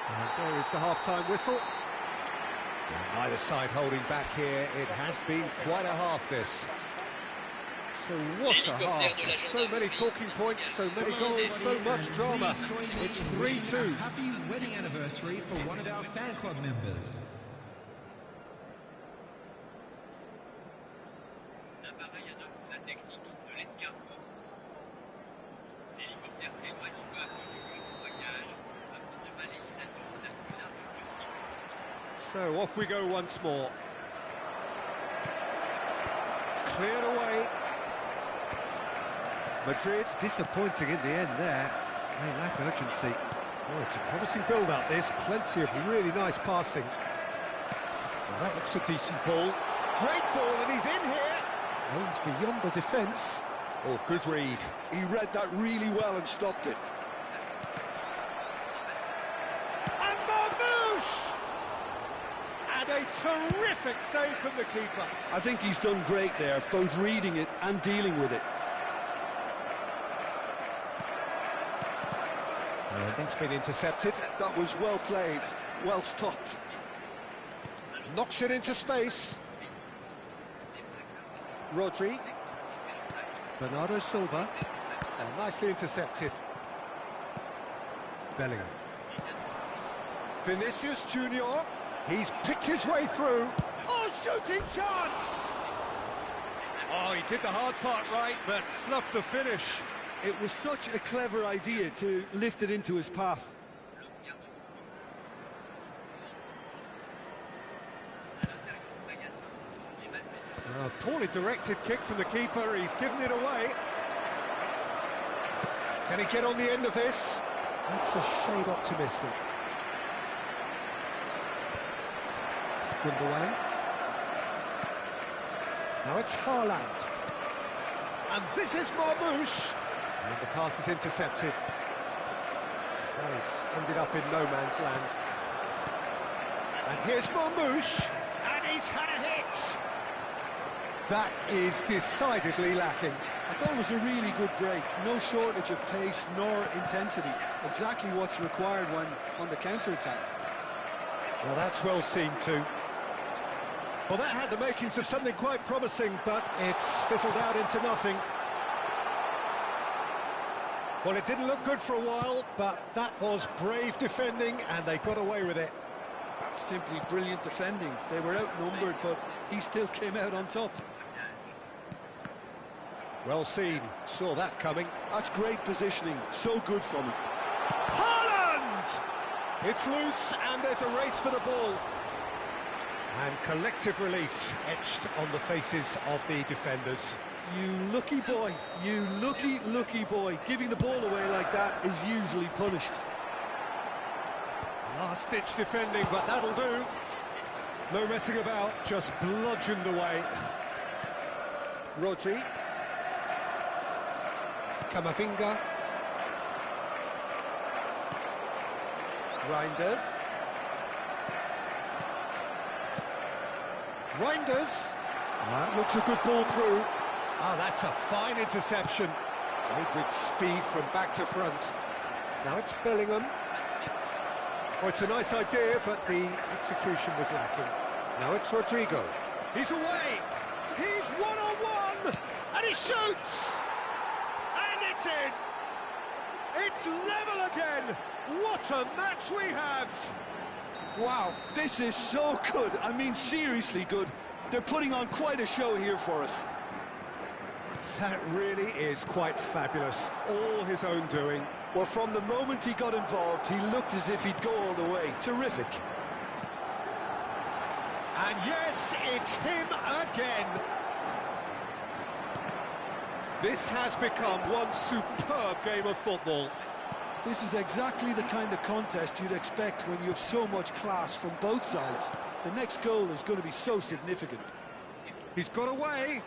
And there is the half-time whistle. And neither side holding back here. It has been quite a half, this. So what a half. So many talking points, so many goals, so much drama. It's 3-2. Happy wedding anniversary for one of our fan club members. So off we go once more. Cleared away. Madrid disappointing in the end there. They lack urgency. Oh, it's a promising build-up, this. Plenty of really nice passing. Well, that looks a decent ball. Great ball, and he's in here. Aims beyond the defence. Oh, good read. He read that really well and stopped it. And Marmoush! And a terrific save from the keeper. I think he's done great there, both reading it and dealing with it. That's been intercepted. That was well played, well stopped. Knocks it into space. Rodri. Bernardo Silva. And nicely intercepted. Bellingham. Vinicius Junior. He's picked his way through. Oh, shooting chance! Oh, he did the hard part right, but fluffed the finish. It was such a clever idea to lift it into his path. Poorly directed kick from the keeper, he's given it away. Can he get on the end of this? That's a shade optimistic. Gundogan. Now it's Haaland. And this is Marmoush. And the pass is intercepted. Nice, ended up in no man's land. And here's Marmoush. And he's had a hit. That is decidedly lacking. I thought it was a really good break. No shortage of pace nor intensity. Exactly what's required when on the counter-attack. Well, that's well seen too. Well, that had the makings of something quite promising, but it's fizzled out into nothing. Well, it didn't look good for a while, but that was brave defending, and they got away with it. That's simply brilliant defending. They were outnumbered, but he still came out on top. Well seen, saw that coming. That's great positioning, so good from him. Haaland! It's loose, and there's a race for the ball. And collective relief etched on the faces of the defenders. You lucky boy, you lucky boy. Giving the ball away like that is usually punished. Last-ditch defending, but that'll do. No messing about, just bludgeoned away. Rodri. Camavinga. Reinders. That looks a good ball through. Oh, that's a fine interception. Played with speed from back to front. Now it's Bellingham. Oh, it's a nice idea, but the execution was lacking. Now it's Rodrigo. He's away. He's one-on-one. And he shoots. And it's in. It's level again. What a match we have. Wow, this is so good. I mean, seriously good. They're putting on quite a show here for us. That really is quite fabulous. All his own doing. Well, from the moment he got involved, he looked as if he'd go all the way. Terrific. And yes, it's him again. This has become one superb game of football. This is exactly the kind of contest you'd expect when you have so much class from both sides. The next goal is going to be so significant. He's got away.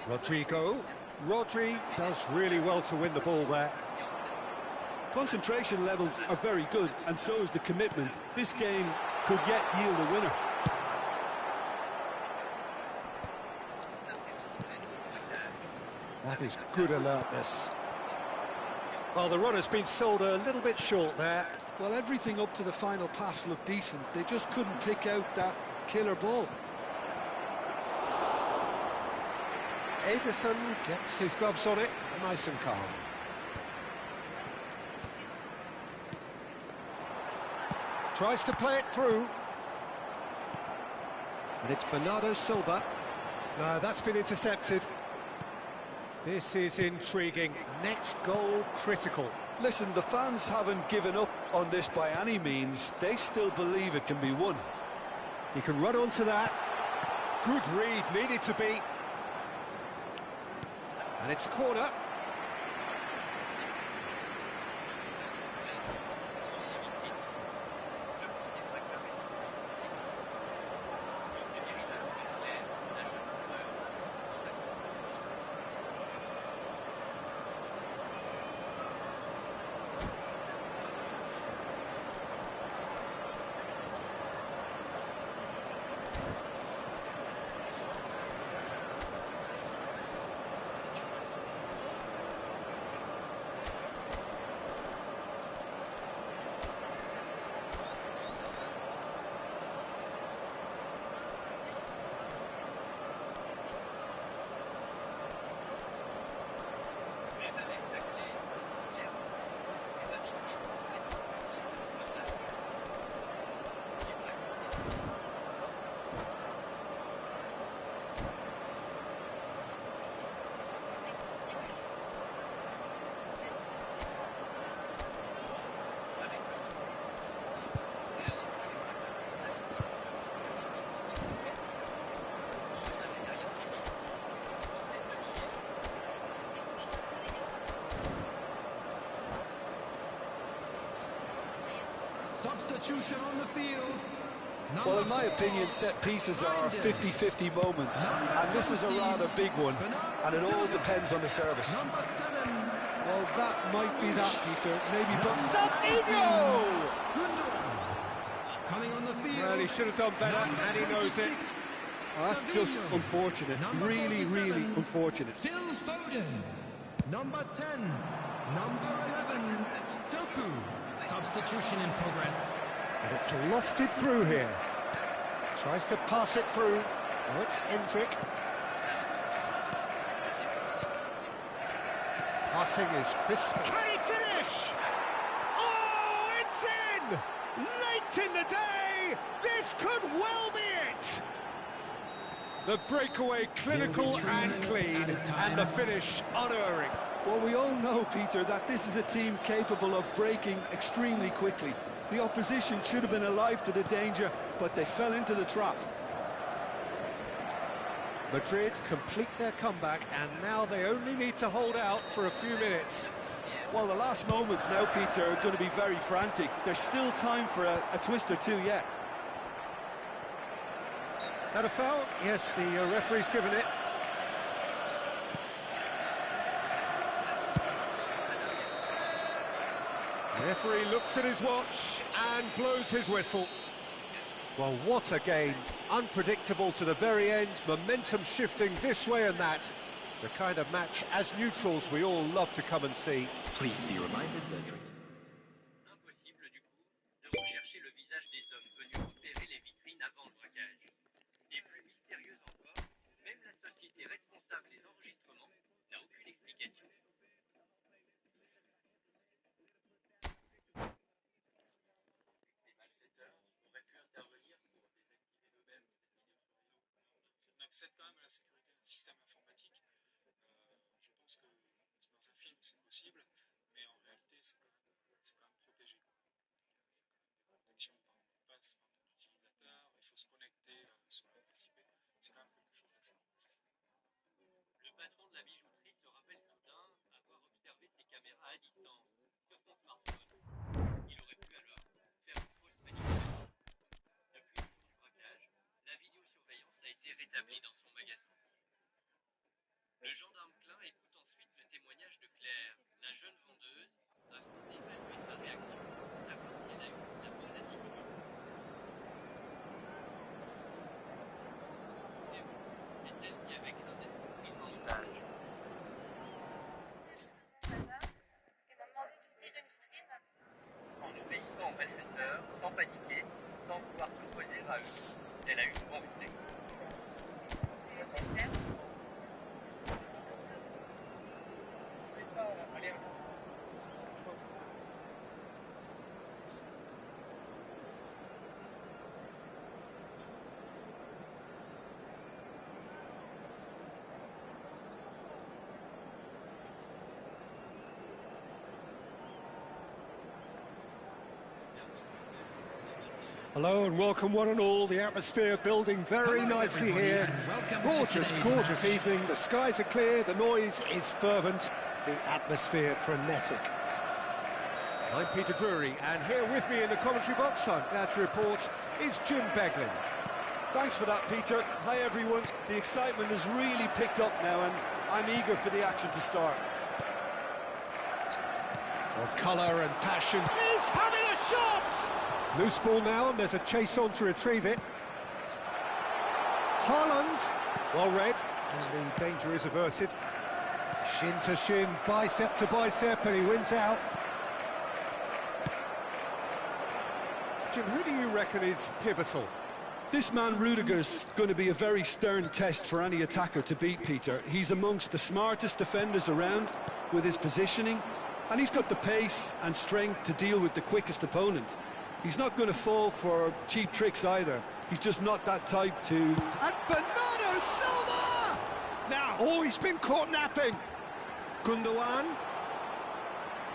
Rodrigo. Rodri does really well to win the ball there. Concentration levels are very good, and so is the commitment. This game could yet yield a winner. That is good alertness. Well, the run has been sold a little bit short there. Well, everything up to the final pass looked decent. They just couldn't pick out that killer ball. Ederson gets his gloves on it, nice and calm. Tries to play it through. And it's Bernardo Silva. No, that's been intercepted. This is intriguing. Next goal critical. Listen, the fans haven't given up on this by any means. They still believe it can be won. He can run onto that. Good read, needed to be. And it's corner. Substitution on the field. Well, in my opinion, set pieces are 50-50 moments, and this is a rather big one, and it all depends on the service. Number 7. Well, that might be that, Peter. Maybe, but Sabino! Coming on the field. Well, he should have done better, and he knows it. oh, that's just unfortunate. Really, really unfortunate. Phil Foden. Number 10. Number 11. Doku. Substitution in progress. And it's lofted through here. Tries to pass it through. Oh, it's Endrick. Passing is crisp. Can he finish? Oh, it's in! Late in the day! This could well be it! The breakaway clinical and clean, and the finish unerring. Well, we all know, Peter, that this is a team capable of breaking extremely quickly. The opposition should have been alive to the danger, but they fell into the trap. Madrid complete their comeback, and now they only need to hold out for a few minutes. Well, the last moments now, Peter, are going to be very frantic. There's still time for a twist or two yet. That a foul? Yes, the referee's given it. The referee looks at his watch and blows his whistle. Well, what a game. Unpredictable to the very end, momentum shifting this way and that. The kind of match, as neutrals, we all love to come and see. Please be reminded that Impossible du coup de rechercher le visage des hommes venus repérer les vitrines avant le braquage. Et plus mystérieuse encore, même la société responsable des enregistrements n'a aucune explication. Les malfaiteurs auraient pu intervenir pour désactiver eux-mêmes cette vidéosurveillance. On accède quand même à la sécurité d'un système informatique. Je pense que dans un film c'est possible, mais en réalité c'est quand même protégé. Il y a quand même des protections en face d'utilisateurs, il faut se connecter sur la IP. C'est quand même quelque chose d'assez complexe. Le patron de la bijouterie se rappelle soudain avoir observé ses caméras à distance sur son smartphone. Il aurait pu alors faire une fausse manipulation. Depuis le jour du braquage, la vidéosurveillance a été rétablie dans son magasin. Le gendarme Klein écoute ensuite le témoignage de Claire, la jeune vendeuse, afin d'évaluer sa réaction, savoir si elle a eu la bonne attitude. Et vous, c'est elle qui avait craint d'être prise en otage. Ils m'ont demandé d'ouvrir une vitrine. En obéissant aux malfaiteurs, sans paniquer, sans vouloir s'opposer à eux, elle a eu le bon réflexe. Et j'ai fait. C'est pas aller Hello and welcome one and all. The atmosphere building very nicely here. Gorgeous, gorgeous evening. The skies are clear, the noise is fervent, the atmosphere frenetic. I'm Peter Drury, and here with me in the commentary box, I'm glad to report, is Jim Beglin. Thanks for that, Peter. Hi, everyone. The excitement has really picked up now, and I'm eager for the action to start. Well, colour and passion. He's having a shot! Loose ball now, and there's a chase on to retrieve it. Haaland, well read, and the danger is averted. Shin to shin, bicep to bicep, and he wins out. Jim, who do you reckon is pivotal? This man Rudiger's going to be a very stern test for any attacker to beat, Peter. He's amongst the smartest defenders around with his positioning, and he's got the pace and strength to deal with the quickest opponent. He's not going to fall for cheap tricks either. He's just not that type to... And Bernardo Silva! Now, oh, he's been caught napping. Gundogan.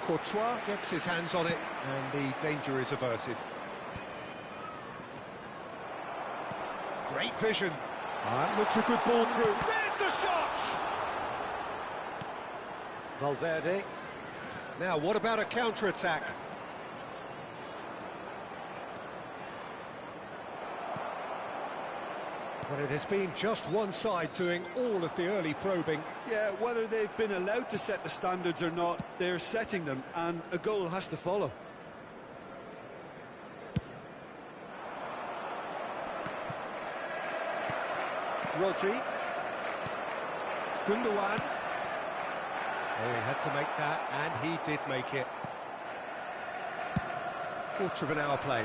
Courtois gets his hands on it, and the danger is averted. Great vision. That looks a good ball through. There's the shot! Valverde. Now, what about a counter-attack? Well, it has been just one side doing all of the early probing. Yeah, whether they've been allowed to set the standards or not, they're setting them, and a goal has to follow. Rodri. Gundogan. Oh, he had to make that, and he did make it. Quarter of an hour played.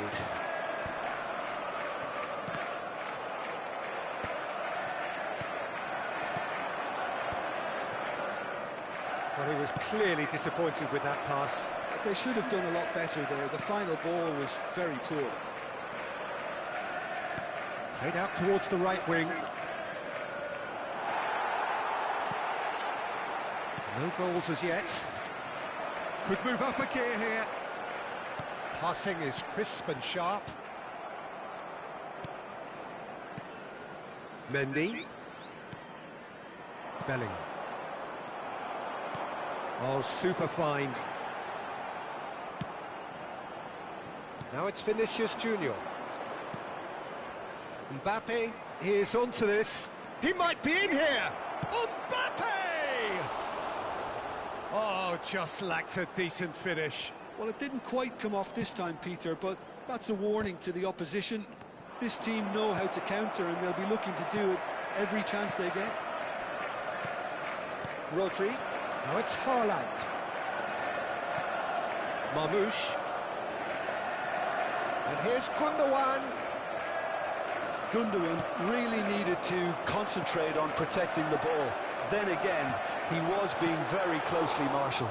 Well, he was clearly disappointed with that pass. They should have done a lot better there. The final ball was very poor. Played out towards the right wing. No goals as yet. Could move up a gear here. Passing is crisp and sharp. Mendy. Bellingham. Oh, super find. Now it's Vinicius Junior. Mbappe is onto this. He might be in here. Mbappe! Oh, just lacked a decent finish. Well, it didn't quite come off this time, Peter, but that's a warning to the opposition. This team know how to counter, and they'll be looking to do it every chance they get. Rodri. Now it's Haaland. Marmoush. And here's Gundogan. Gundogan really needed to concentrate on protecting the ball. Then again, he was being very closely marshalled.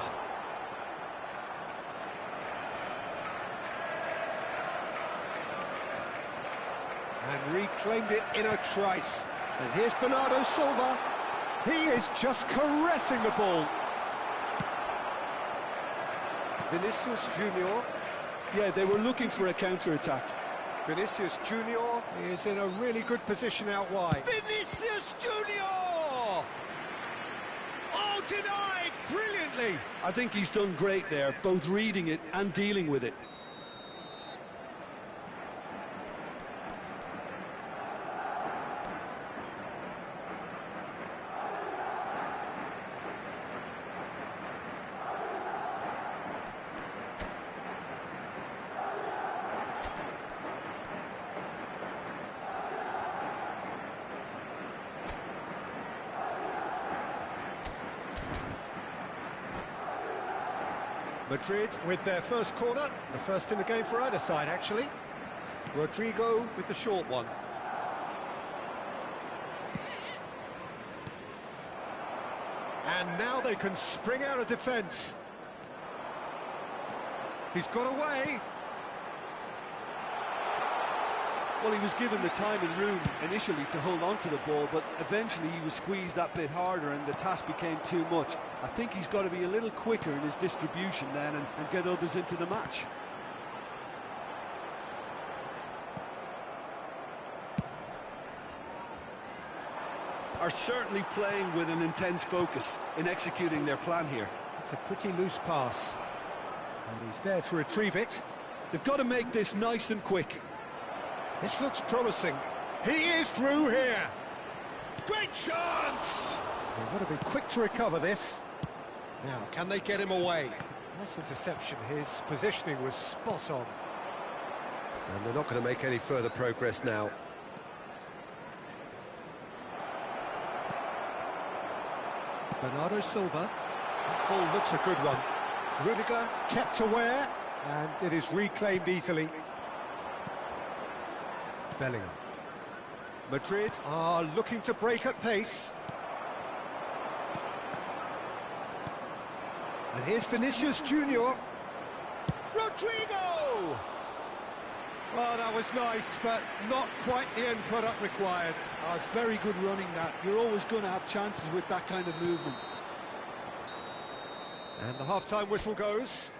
And reclaimed it in a trice. And here's Bernardo Silva. He is just caressing the ball. Vinicius Junior. Yeah, they were looking for a counter-attack. Vinicius Junior is in a really good position out wide. Vinicius Junior! Oh, denied brilliantly. I think he's done great there, both reading it and dealing with it. Madrid with their first corner, the first in the game for either side, actually. Rodrigo with the short one. And now they can spring out of defence. He's got away. Well, he was given the time and room initially to hold on to the ball, but eventually he was squeezed that bit harder and the task became too much. I think he's got to be a little quicker in his distribution then and get others into the match. Are certainly playing with an intense focus in executing their plan here. It's a pretty loose pass. And he's there to retrieve it. They've got to make this nice and quick. This looks promising. He is through here. Great chance! They've got to be quick to recover this. Now, can they get him away? Nice interception. His positioning was spot on. And they're not going to make any further progress now. Bernardo Silva. That ball looks a good one. Rudiger kept aware, and it is reclaimed easily. Bellingham. Madrid are looking to break at pace. And here's Vinicius Junior. Rodrigo! Well, that was nice, but not quite the end product required. Oh, it's very good running, that. You're always going to have chances with that kind of movement. And the half-time whistle goes.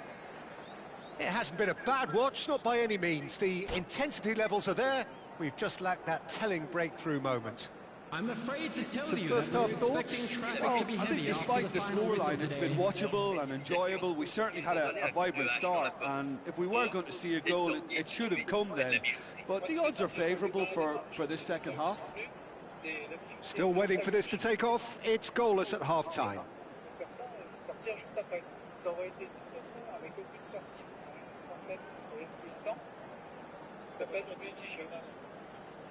It hasn't been a bad watch, not by any means. The intensity levels are there. We've just lacked that telling breakthrough moment. I'm afraid to tell Some you first that half we're thoughts? expecting traffic Well, to be I think heavy after despite the final whistle scoreline, it's been today. watchable and enjoyable. We certainly had a vibrant start, and if we were going to see a goal, it should have come then. But the odds are favourable for this second half. Still waiting for this to take off. It's goalless at half-time.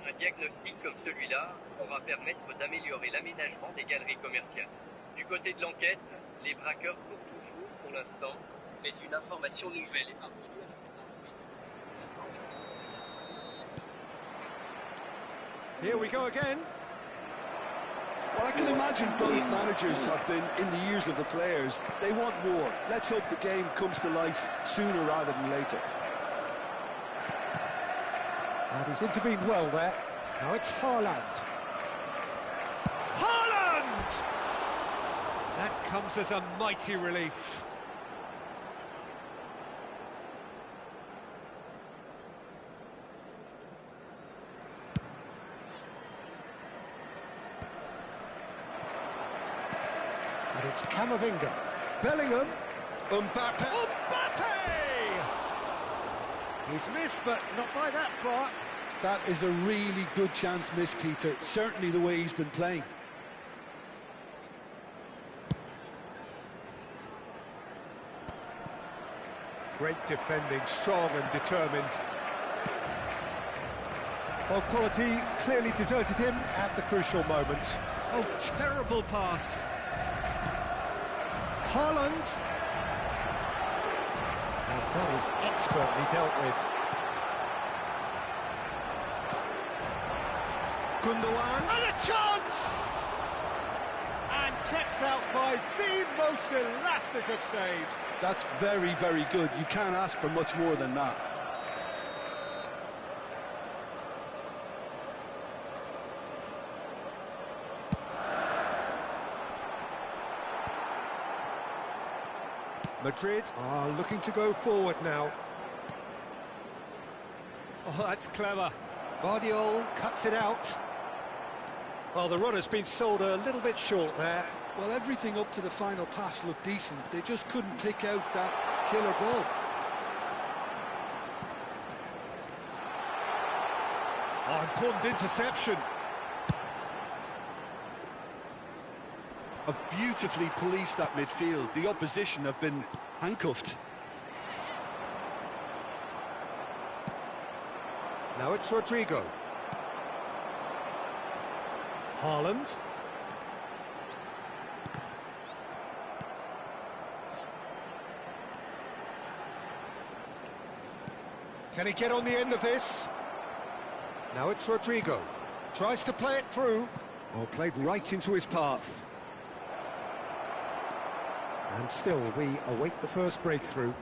Un diagnostic comme celui-là pourra permettre d'améliorer l'aménagement des galeries commerciales. Du côté de l'enquête, les braqueurs courent toujours pour l'instant, mais une information nouvelle est parvenue à la Here we go again. Well, I can imagine both managers have been in the ears of the players. They want more. Let's hope the game comes to life sooner rather than later. And he's intervened well there. Now it's Haaland. Haaland! That comes as a mighty relief. And it's Camavinga. Bellingham. Mbappe. Mbappe! He's missed, but not by that far. That is a really good chance miss, Peter. Certainly the way he's been playing. Great defending, strong and determined. Well, quality clearly deserted him at the crucial moment. Oh, terrible pass. Haaland. And that is expertly dealt with. Gundogan. And a chance! And kept out by the most elastic of saves. That's very, very good. You can't ask for much more than that. Madrid are looking to go forward now. Oh, that's clever. Guardiola cuts it out. Well, the runner's been sold a little bit short there. Well, everything up to the final pass looked decent. They just couldn't pick out that killer ball. Oh, important interception. Have beautifully policed that midfield. The opposition have been handcuffed. Now it's Rodrigo. Haaland. Can he get on the end of this? Now it's Rodrigo. Tries to play it through. Oh, played right into his path. And still, we await the first breakthrough.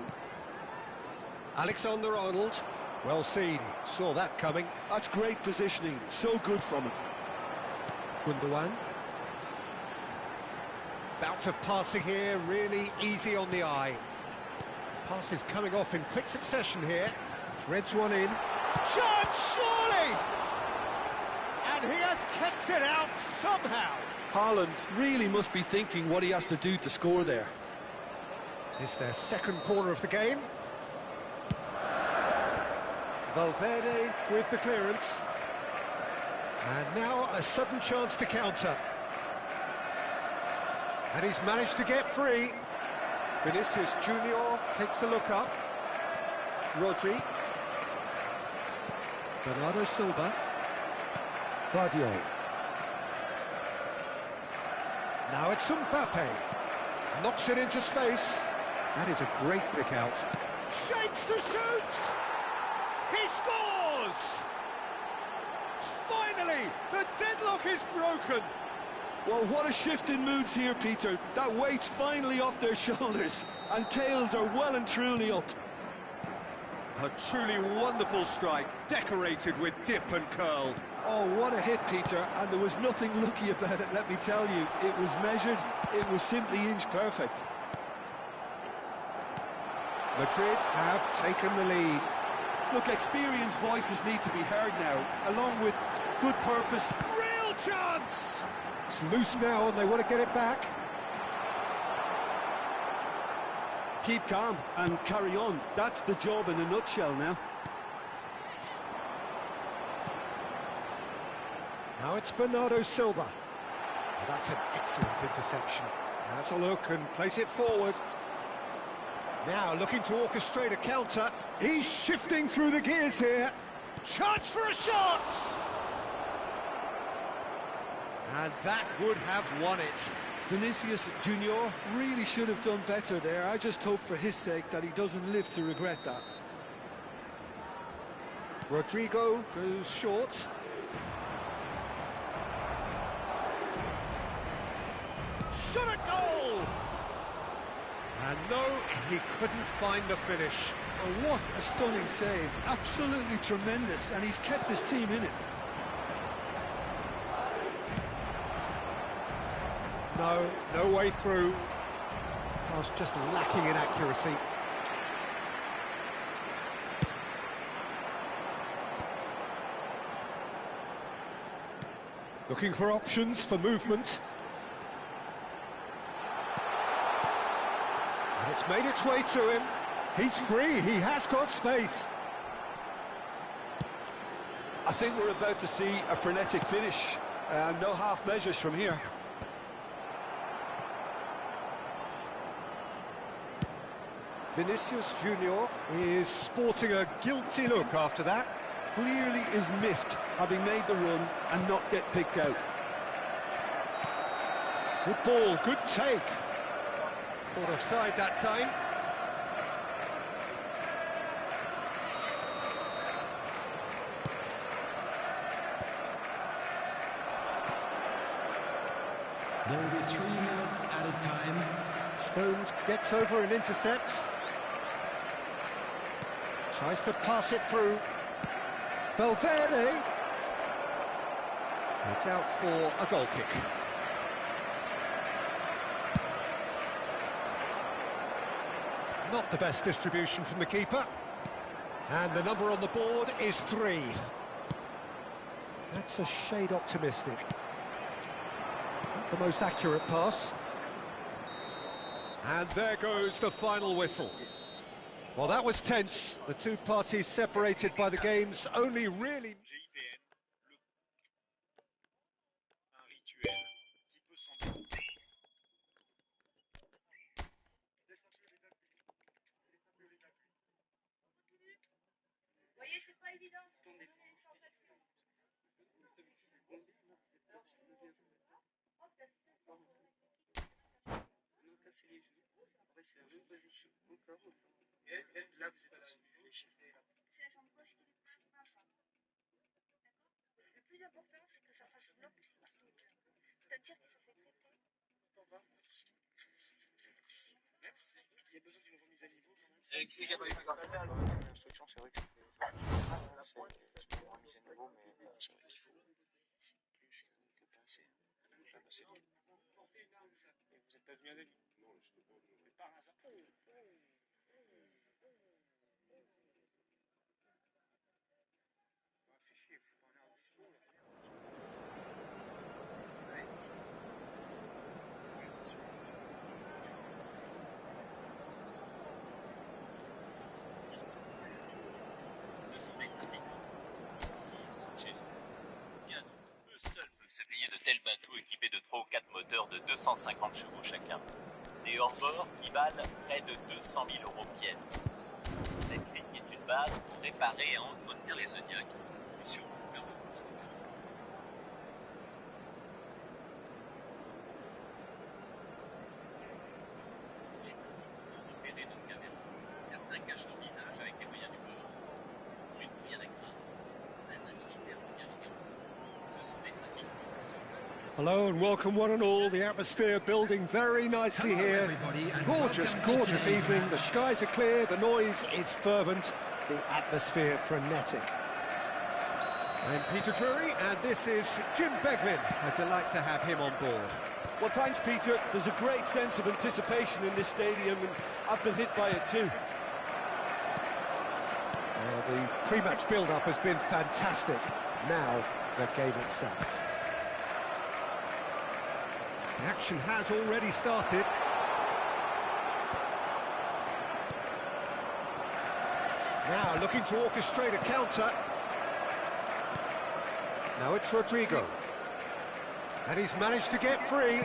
Alexander-Arnold. Well seen. Saw that coming. That's great positioning. So good from him. Gundogan. Bout of passing here, really easy on the eye. Passes coming off in quick succession here. Threads one in. Chance, surely! And he has kept it out somehow. Haaland really must be thinking what he has to do to score there. It's their second corner of the game. Valverde with the clearance. And now a sudden chance to counter. And he's managed to get free. Vinicius Junior takes a look up. Rodri. Bernardo Silva. Guardiola. Now it's Mbappe. Knocks it into space. That is a great pick out. Shapes to shoot! He scores! Finally, the deadlock is broken. Well, what a shift in moods here, Peter. That weight's finally off their shoulders, and tails are well and truly up. A truly wonderful strike, decorated with dip and curl. Oh, what a hit, Peter, and there was nothing lucky about it, let me tell you. It was measured, it was simply inch perfect. Madrid have taken the lead. Look, experienced voices need to be heard now, along with good purpose. Real chance! It's loose now and they want to get it back. Keep calm and carry on. That's the job in a nutshell now. Now it's Bernardo Silva. Oh, that's an excellent interception. Has a look and place it forward. Now looking to orchestrate a counter. He's shifting through the gears here. Chance for a shot! And that would have won it. Vinicius Junior really should have done better there. I just hope for his sake that he doesn't live to regret that. Rodrigo goes short. Shot at goal! And no, he couldn't find the finish. Oh, what a stunning save. Absolutely tremendous, and he's kept his team in it. No way through. Pass just lacking in accuracy. Looking for options for movement. And it's made its way to him. He's free, he has got space. I think we're about to see a frenetic finish. No half measures from here. Vinicius Junior is sporting a guilty look after that. Clearly is miffed, having made the run and not get picked out. Good ball, good take. Caught offside that time. There will be 3 minutes added time. Stones gets over and intercepts. Tries to pass it through. Valverde. It's out for a goal kick. Not the best distribution from the keeper. And the number on the board is 3. That's a shade optimistic. Not the most accurate pass. And there goes the final whistle. Well, that was tense. The two parties separated by the game's only really... Vous voyez, c'est pas évident, faut donner les sensations. Non, casser les genoux. Après, c'est la même position. Encore. Et là, vous êtes léché. C'est la jambe gauche qui est plus sympa. D'accord? Le plus important, c'est que ça fasse bloc, c'est-à-dire que ça fait traiter. Merci. Il y a besoin d'une remise à niveau. Qui c'est qui a pas eu l'instruction, c'est vrai que c'est une remise à niveau, mais c'est vrai qu'il faut plus que passer. C'est vite. Et vous n'êtes pas venu avec? Non, je ne sais pas. Mais par hasard. Fais chier, faut pas en avoir 10 mots. Allez, attention. Attention. Ce sont des trafiquants. Ici, Sanchez, bien d'autres. Eux seuls peuvent se payer de tels bateaux équipés de 3 ou 4 moteurs de 250 chevaux chacun. Des hors-bord qui valent près de 200 000 € pièce. Cette ligne est une base pour réparer et entretenir les Zodiacs. Et surtout faire le coup d'un opéra. Les trafiquants ont repéré nos caméras. Certains cachent leur visage avec les moyens du bord. Pour une moyenne à craindre, très un militaire bien regardé. Ce sont des trafiquants. Hello and welcome one and all. The atmosphere building very nicely here. Gorgeous, gorgeous evening. The skies are clear, the noise is fervent, the atmosphere frenetic. I'm Peter Drury and this is Jim Beglin. A delight to have him on board. Well, thanks, Peter. There's a great sense of anticipation in this stadium, and I've been hit by it too. The pre-match build-up has been fantastic. Now, the game itself. The action has already started. Now looking to orchestrate a counter. Now it's Rodrigo. And he's managed to get free.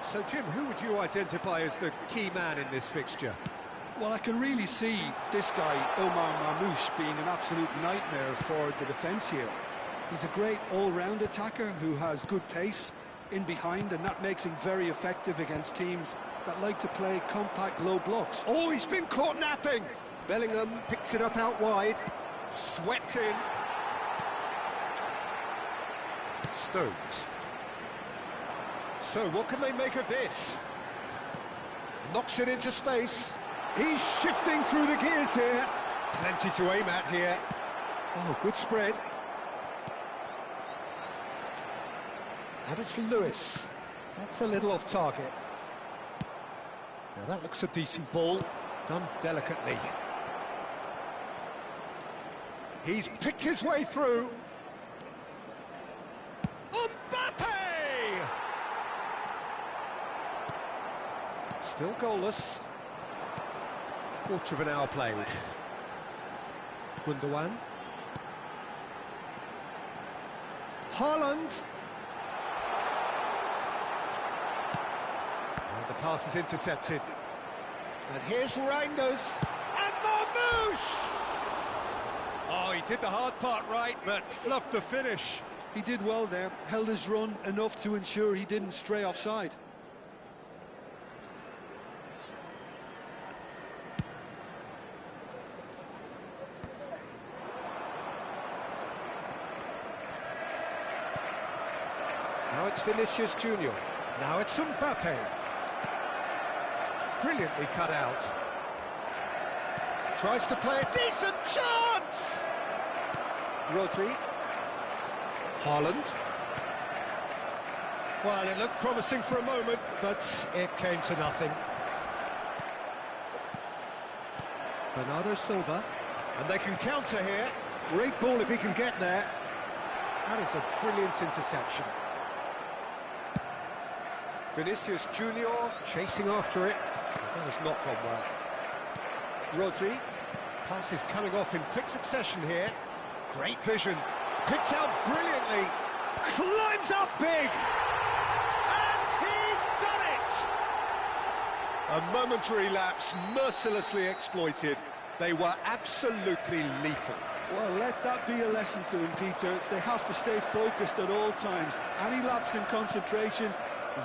So, Jim, who would you identify as the key man in this fixture? Well, I can really see this guy, Omar Marmoush, being an absolute nightmare for the defence here. He's a great all-round attacker who has good pace in behind, and that makes him very effective against teams that like to play compact low blocks. Oh, he's been caught napping! Bellingham picks it up out wide, swept in. Stones. So, what can they make of this? Knocks it into space. He's shifting through the gears here. Plenty to aim at here. Oh, good spread. And it's Lewis. That's a little off target. Now that looks a decent ball, done delicately. He's picked his way through. Mbappe! Still goalless. Quarter of an hour played. Gundogan. Haaland. And the pass is intercepted. And here's Reinders. And Marmoush! Oh, he did the hard part right, but fluffed the finish. He did well there, held his run enough to ensure he didn't stray offside. Now it's Vinicius Junior. Now it's Mbappe. Brilliantly cut out. Tries to play a decent chance! Rodri. Haaland. Well, it looked promising for a moment, but it came to nothing. Bernardo Silva. And they can counter here. Great ball if he can get there. That is a brilliant interception. Vinicius Junior chasing after it. That has not gone well. Rodri. Pass is coming off in quick succession here. Great vision. Picked out brilliantly. Climbs up big. And he's done it! A momentary lapse mercilessly exploited. They were absolutely lethal. Well, let that be a lesson to them, Peter. They have to stay focused at all times. Any lapse in concentration,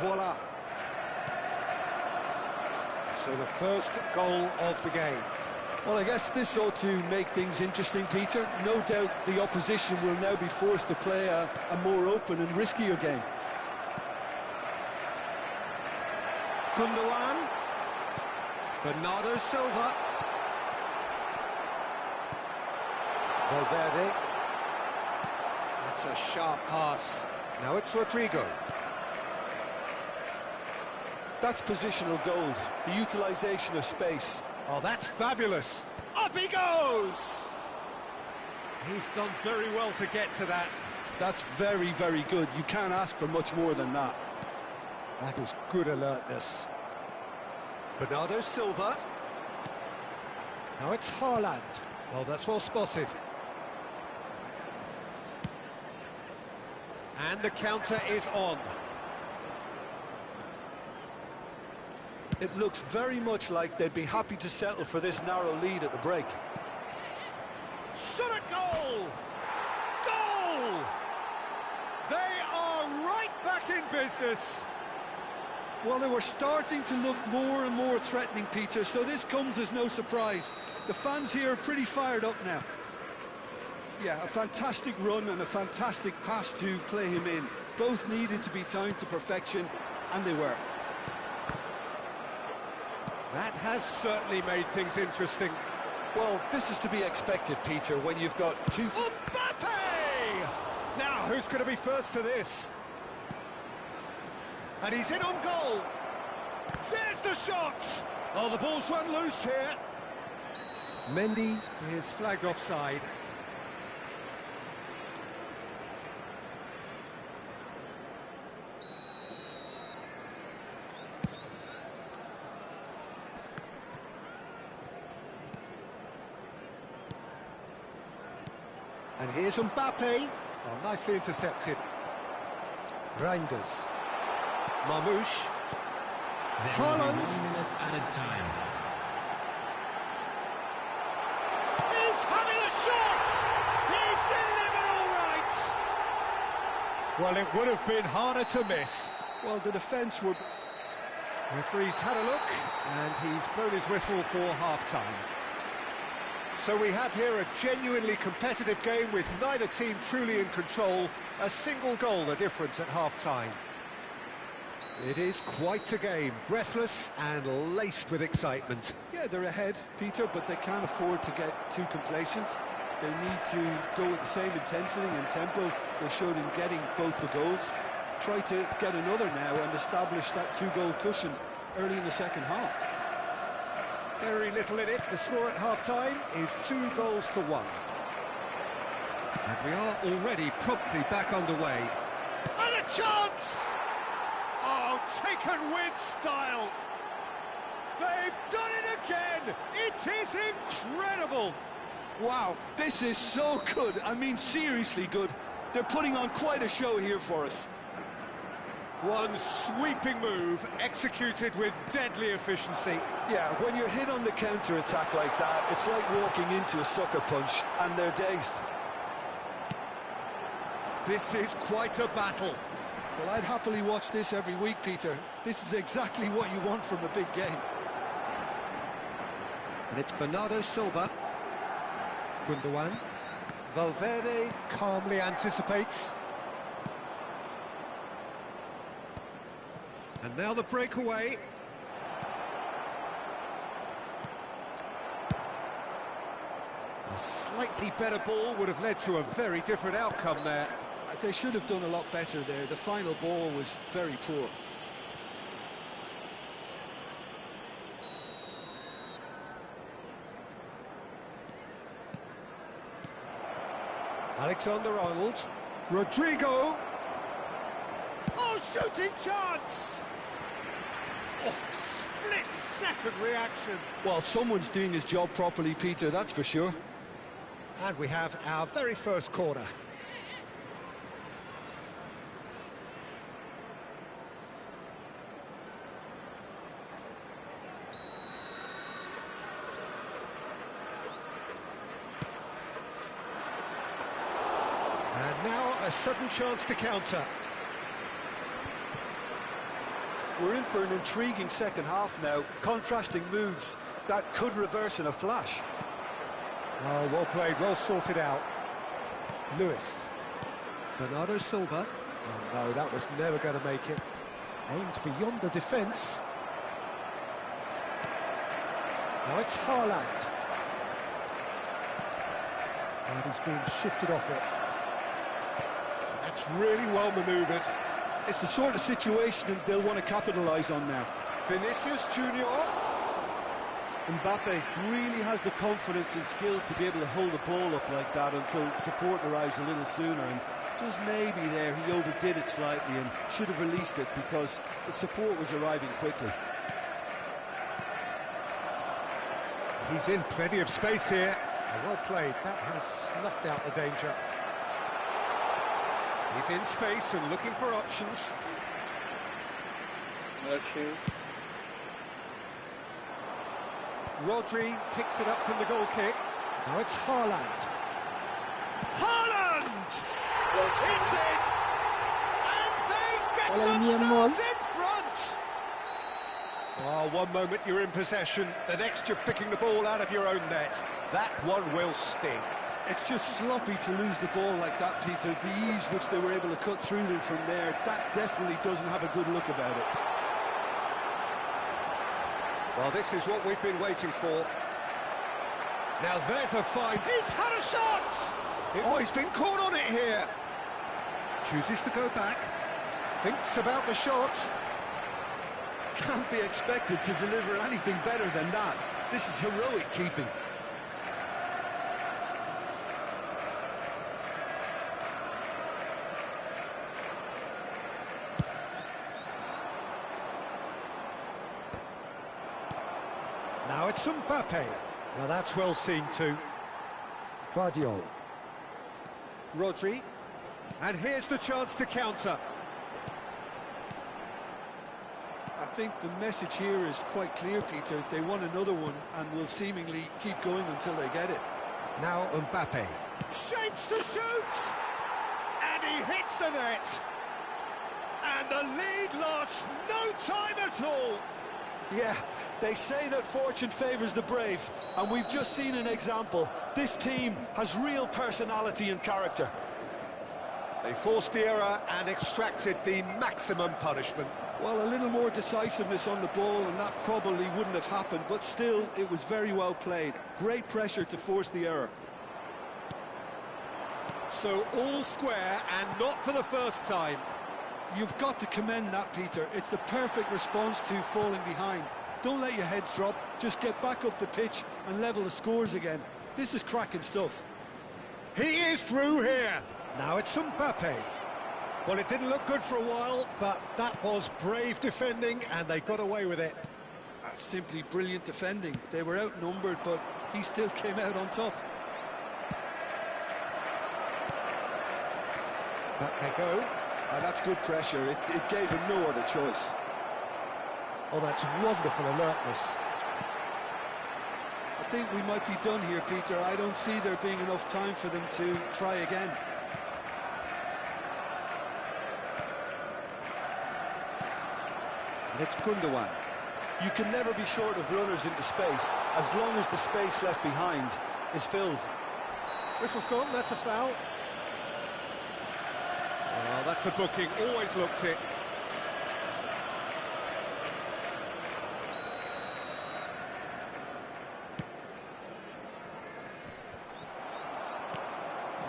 voila. So the first goal of the game. Well, I guess this ought to make things interesting, Peter. No doubt the opposition will now be forced to play a more open and riskier game. Gundogan. Bernardo Silva. Valverde. That's a sharp pass. Now it's Rodrigo. That's positional gold, the utilisation of space. Oh, that's fabulous. Up he goes! He's done very well to get to that. That's very, very good. You can't ask for much more than that. That is good alertness. Bernardo Silva. Now it's Haaland. Oh, that's well spotted. And the counter is on. It looks very much like they'd be happy to settle for this narrow lead at the break. Shot a goal! Goal! They are right back in business. Well, they were starting to look more and more threatening, Peter, so this comes as no surprise. The fans here are pretty fired up now. Yeah, a fantastic run and a fantastic pass to play him in. Both needed to be timed to perfection, and they were. That has certainly made things interesting. Well, this is to be expected, Peter, when you've got two... Mbappe! Now, who's going to be first to this? And he's in on goal. There's the shot! Oh, the ball's run loose here. Mendy is flagged offside. And here's Mbappe. Oh, nicely intercepted. Reinders. Marmouche. Haaland. 1 minute added time. He's having a shot! He's delivered all right! Well, it would have been harder to miss. Well, the defence were... Referee's had a look, and he's blown his whistle for half-time. So we have here a genuinely competitive game with neither team truly in control. A single goal the difference at half-time. It is quite a game, breathless and laced with excitement. Yeah, they're ahead, Peter, but they can't afford to get too complacent. They need to go with the same intensity and tempo they showed in getting both the goals. Try to get another now and establish that two-goal cushion early in the second half. Very little in it. The score at half-time is 2-1. And we are already promptly back underway. And a chance! Oh, taken with style! They've done it again! It is incredible! Wow, this is so good. I mean, seriously good. They're putting on quite a show here for us. One sweeping move, executed with deadly efficiency. Yeah, when you're hit on the counter-attack like that, it's like walking into a sucker punch, and they're dazed. This is quite a battle. Well, I'd happily watch this every week, Peter. This is exactly what you want from a big game. And it's Bernardo Silva. Gundogan. Valverde calmly anticipates. And now the breakaway. A slightly better ball would have led to a very different outcome there. They should have done a lot better there. The final ball was very poor. Alexander-Arnold. Rodrigo. Oh, shooting chance! Oh, split-second reaction. Well, someone's doing his job properly, Peter, that's for sure. And we have our very first corner. And now a sudden chance to counter. We're in for an intriguing second half now. Contrasting moods that could reverse in a flash. Oh, well played, well sorted out. Lewis. Bernardo Silva. Oh no, that was never going to make it. Aimed beyond the defence. Now it's Haaland. And he's being shifted off it. That's really well manoeuvred. It's the sort of situation that they'll want to capitalise on now. Vinicius Junior. Mbappe really has the confidence and skill to be able to hold the ball up like that until support arrives a little sooner, and just maybe there he overdid it slightly and should have released it because the support was arriving quickly. He's in plenty of space here. Well played, that has snuffed out the danger. He's in space and looking for options. Rodri picks it up from the goal kick. Now it's Haaland. Haaland! It's in! And they get themselves in front! Oh, one moment you're in possession, the next you're picking the ball out of your own net. That one will sting. It's just sloppy to lose the ball like that, Peter. The ease which they were able to cut through them from there, that definitely doesn't have a good look about it. Well, this is what we've been waiting for. Now there's a fine... He's had a shot! Oh, he's been caught on it here. Chooses to go back. Thinks about the shot. Can't be expected to deliver anything better than that. This is heroic keeping. Now it's Mbappe. Now that's well seen too. Guardiola. Rodri. And here's the chance to counter. I think the message here is quite clear, Peter. They want another one and will seemingly keep going until they get it. Now Mbappe. Shapes to shoot! And he hits the net! And the lead lasts no time at all! Yeah, they say that fortune favours the brave, and we've just seen an example. This team has real personality and character. They forced the error and extracted the maximum punishment. Well, a little more decisiveness on the ball and that probably wouldn't have happened, but still, it was very well played. Great pressure to force the error. So all square and not for the first time. You've got to commend that, Peter. It's the perfect response to falling behind. Don't let your heads drop, just get back up the pitch and level the scores again. This is cracking stuff. He is through here. Now it's Mbappe. Well, it didn't look good for a while, but that was brave defending and they got away with it. That's simply brilliant defending. They were outnumbered, but he still came out on top. Back they go. That's good pressure. It gave him no other choice. Oh, that's wonderful alertness. I think we might be done here, Peter. I don't see there being enough time for them to try again. And it's Gundogan. You can never be short of runners into space, as long as the space left behind is filled. Whistle's gone, that's a foul. Oh, that's a booking, always looked it.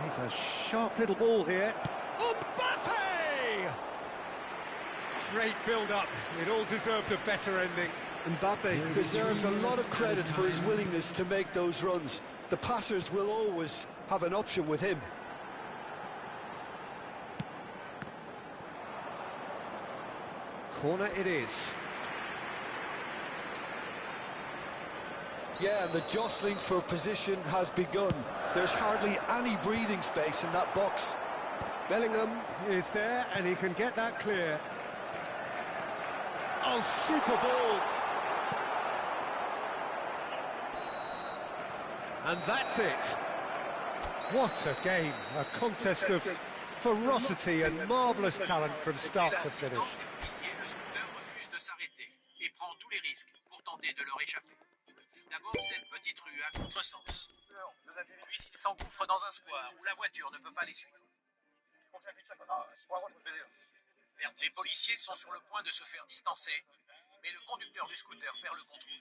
He's a sharp little ball here. Mbappe! Great build-up. It all deserved a better ending. Mbappe deserves a lot of credit for his willingness to make those runs. The passers will always have an option with him. Corner it is. Yeah, and the jostling for position has begun. There's hardly any breathing space in that box. Bellingham is there and he can get that clear. Oh, super ball! And that's it. What a game, a contest of ferocity and marvellous talent from start to finish. Le scooter refuse de s'arrêter et prend tous les risques pour tenter de leur échapper. D'abord, cette petite rue à contresens. Puis il s'engouffre dans un square où la voiture ne peut pas les suivre. Les policiers sont sur le point de se faire distancer, mais le conducteur du scooter perd le contrôle.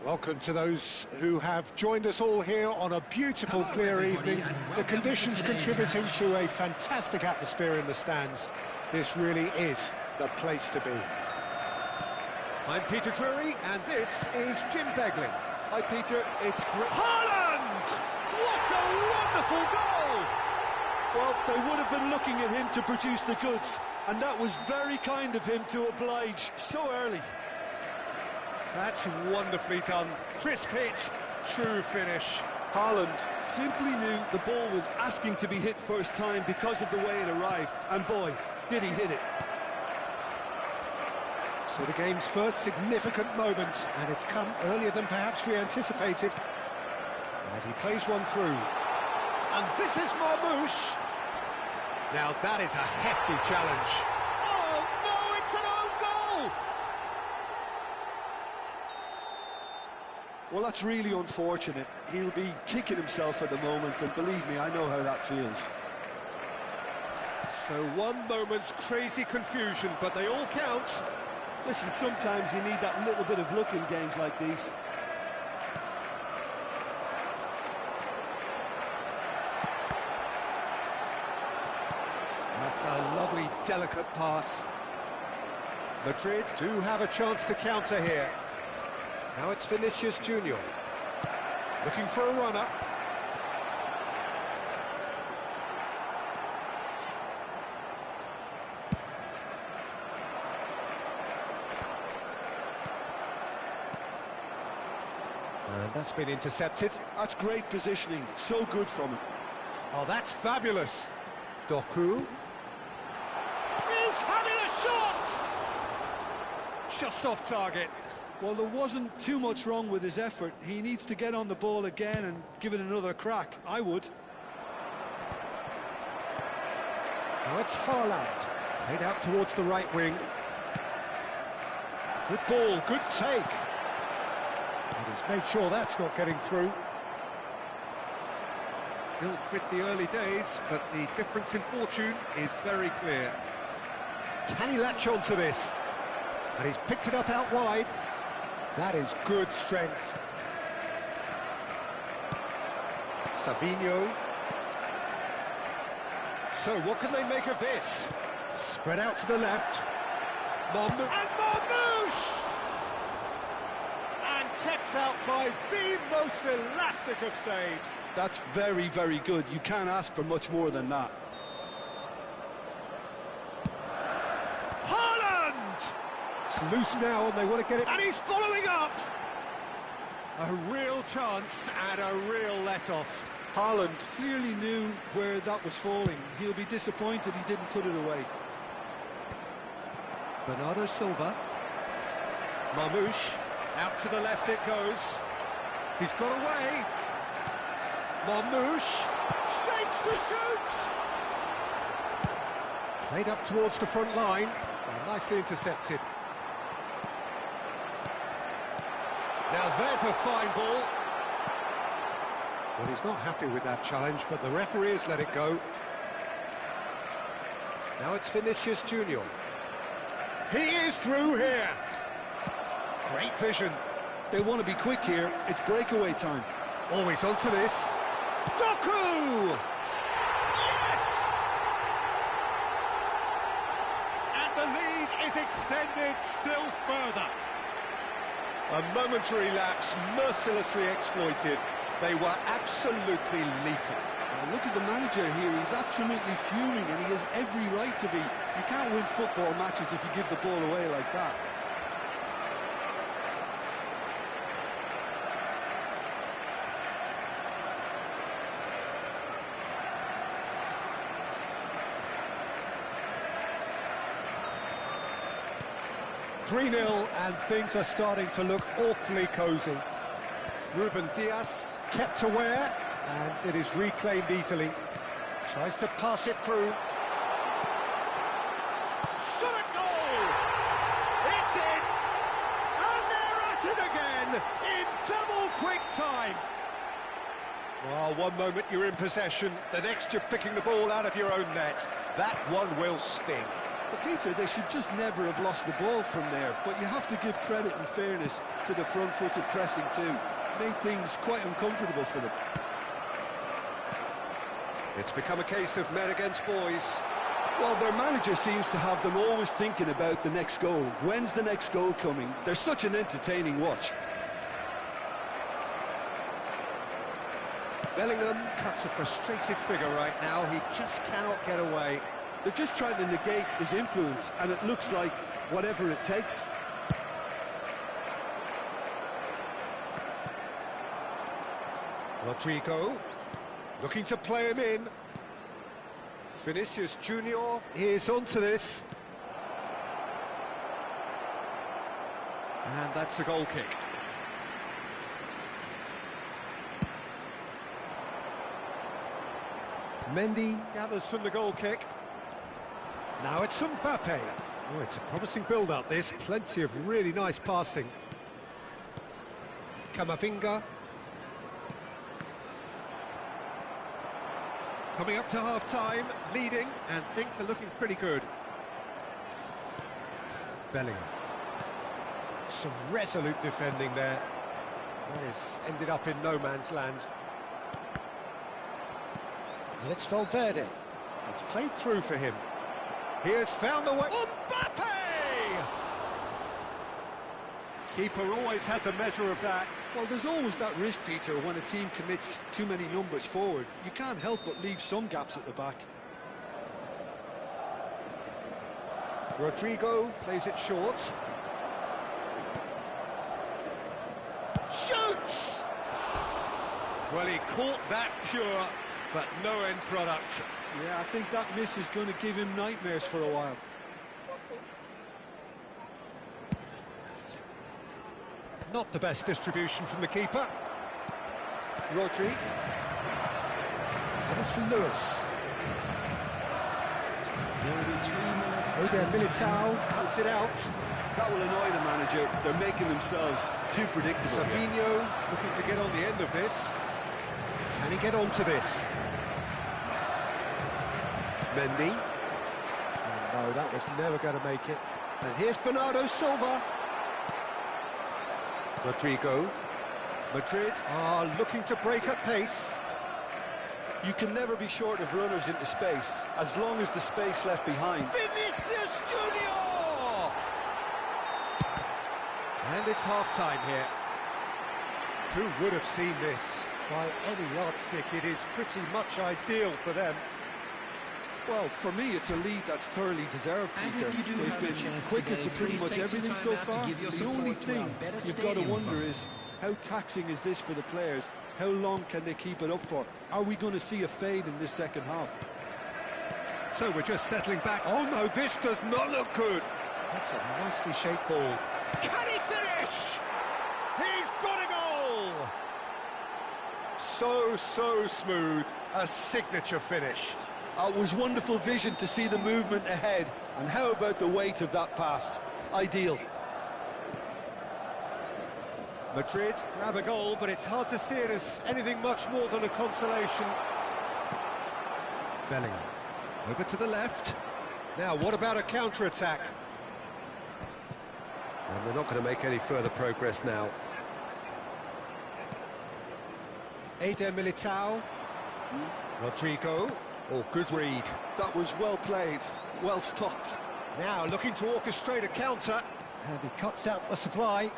Welcome to those who have joined us all here on a beautiful, clear evening. The conditions contributing to a fantastic atmosphere in the stands. This really is the place to be. I'm Peter Drury, and this is Jim Beglin. Hi, Peter. It's great. Haaland! What a wonderful goal! Well, they would have been looking at him to produce the goods, and that was very kind of him to oblige so early. That's wonderfully done. Crisp hit, true finish. Haaland simply knew the ball was asking to be hit first time because of the way it arrived, and boy, did he hit it. So the game's first significant moment, and it's come earlier than perhaps we anticipated. And he plays one through. And this is Marmoush. Now that is a hefty challenge. Oh no, it's an own goal! Well, that's really unfortunate. He'll be kicking himself at the moment, and believe me, I know how that feels. So one moment's crazy confusion, but they all count. Listen, sometimes you need that little bit of luck in games like these. That's a lovely, delicate pass. Madrid do have a chance to counter here. Now it's Vinicius Junior, looking for a runner. And that's been intercepted. That's great positioning, so good from him. Oh, that's fabulous. Doku is having a shot! Just off target. Well, there wasn't too much wrong with his effort. He needs to get on the ball again and give it another crack. I would. Now it's Haaland. Played out towards the right wing. Good ball, good take. And he's made sure that's not getting through. Still pretty early days, but the difference in fortune is very clear. Can he latch on to this? And he's picked it up out wide. That is good strength. Savinho. So what can they make of this? Spread out to the left. And Marmoush! And kept out by the most elastic of saves. That's very, very good. You can't ask for much more than that. Haaland! It's loose now and they want to get it. And he's following up! A real chance and a real let-off. Haaland clearly knew where that was falling. He'll be disappointed he didn't put it away. Bernardo Silva. Marmoush. Out to the left it goes. He's got away. Marmoush shapes to shoot! Played up towards the front line, and nicely intercepted. Now there's a fine ball. Well, he's not happy with that challenge, but the referee has let it go. Now it's Vinicius Junior. He is through here. Great vision. They want to be quick here. It's breakaway time. Always onto this. Doku! Yes! And the lead is extended still further. A momentary lapse mercilessly exploited. They were absolutely lethal. Now look at the manager here. He's absolutely fuming, and he has every right to be. You can't win football matches if you give the ball away like that. (3-0) and things are starting to look awfully cosy. Ruben Dias kept aware, and it is reclaimed easily. Tries to pass it through. Shot a goal! It's in! And they're at it again in double quick time. Well, one moment you're in possession, the next you're picking the ball out of your own net. That one will sting. But Peter, they should just never have lost the ball from there, but you have to give credit and fairness to the front-footed pressing too. Made things quite uncomfortable for them. It's become a case of men against boys. Well, their manager seems to have them always thinking about the next goal. When's the next goal coming? They're such an entertaining watch. Bellingham cuts a frustrated figure right now. He just cannot get away. They're just trying to negate his influence, and it looks like whatever it takes. Rodrigo, looking to play him in. Vinicius Junior is onto this. And that's a goal kick. Mendy gathers from the goal kick. Now it's Mbappe. Oh, it's a promising build-up, this. Plenty of really nice passing. Camavinga. Coming up to half-time, leading, and things are looking pretty good. Bellingham. Some resolute defending there. Morris ended up in no man's land. And it's Valverde. It's played through for him. He has found the way. Mbappe! Keeper always had the measure of that. Well, there's always that risk, Peter, when a team commits too many numbers forward. You can't help but leave some gaps at the back. Rodrigo plays it short. Shoots! Well, he caught that pure, but no end product. Yeah, I think that miss is going to give him nightmares for a while. Not the best distribution from the keeper. Rodri. And it's Lewis. Eder Militao cuts it out. That will annoy the manager. They're making themselves too predictable. Savinho looking to get on the end of this. Can he get onto this? Mendy. No, that was never going to make it. And here's Bernardo Silva. Rodrigo. Madrid are looking to break at pace. You can never be short of runners into space, as long as the space left behind. Vinicius Junior! And it's half-time here. Who would have seen this? By any yardstick, it is pretty much ideal for them. Well, for me, it's a lead that's thoroughly deserved, Peter. They've been quicker to pretty much everything so far. The only thing you've got to wonder is, how taxing is this for the players? How long can they keep it up for? Are we going to see a fade in this second half? So we're just settling back. Oh no, this does not look good. That's a nicely shaped ball. Can he finish? He's got a goal! So smooth. A signature finish. It was wonderful vision to see the movement ahead. And how about the weight of that pass? Ideal. Madrid grab a goal, but it's hard to see it as anything much more than a consolation. Bellingham. Over to the left. Now, what about a counter-attack? And they're not going to make any further progress now. Eder Militao. Rodrigo. Oh, good read. That was well played, well stopped. Now looking to orchestrate a counter. And he cuts out the supply.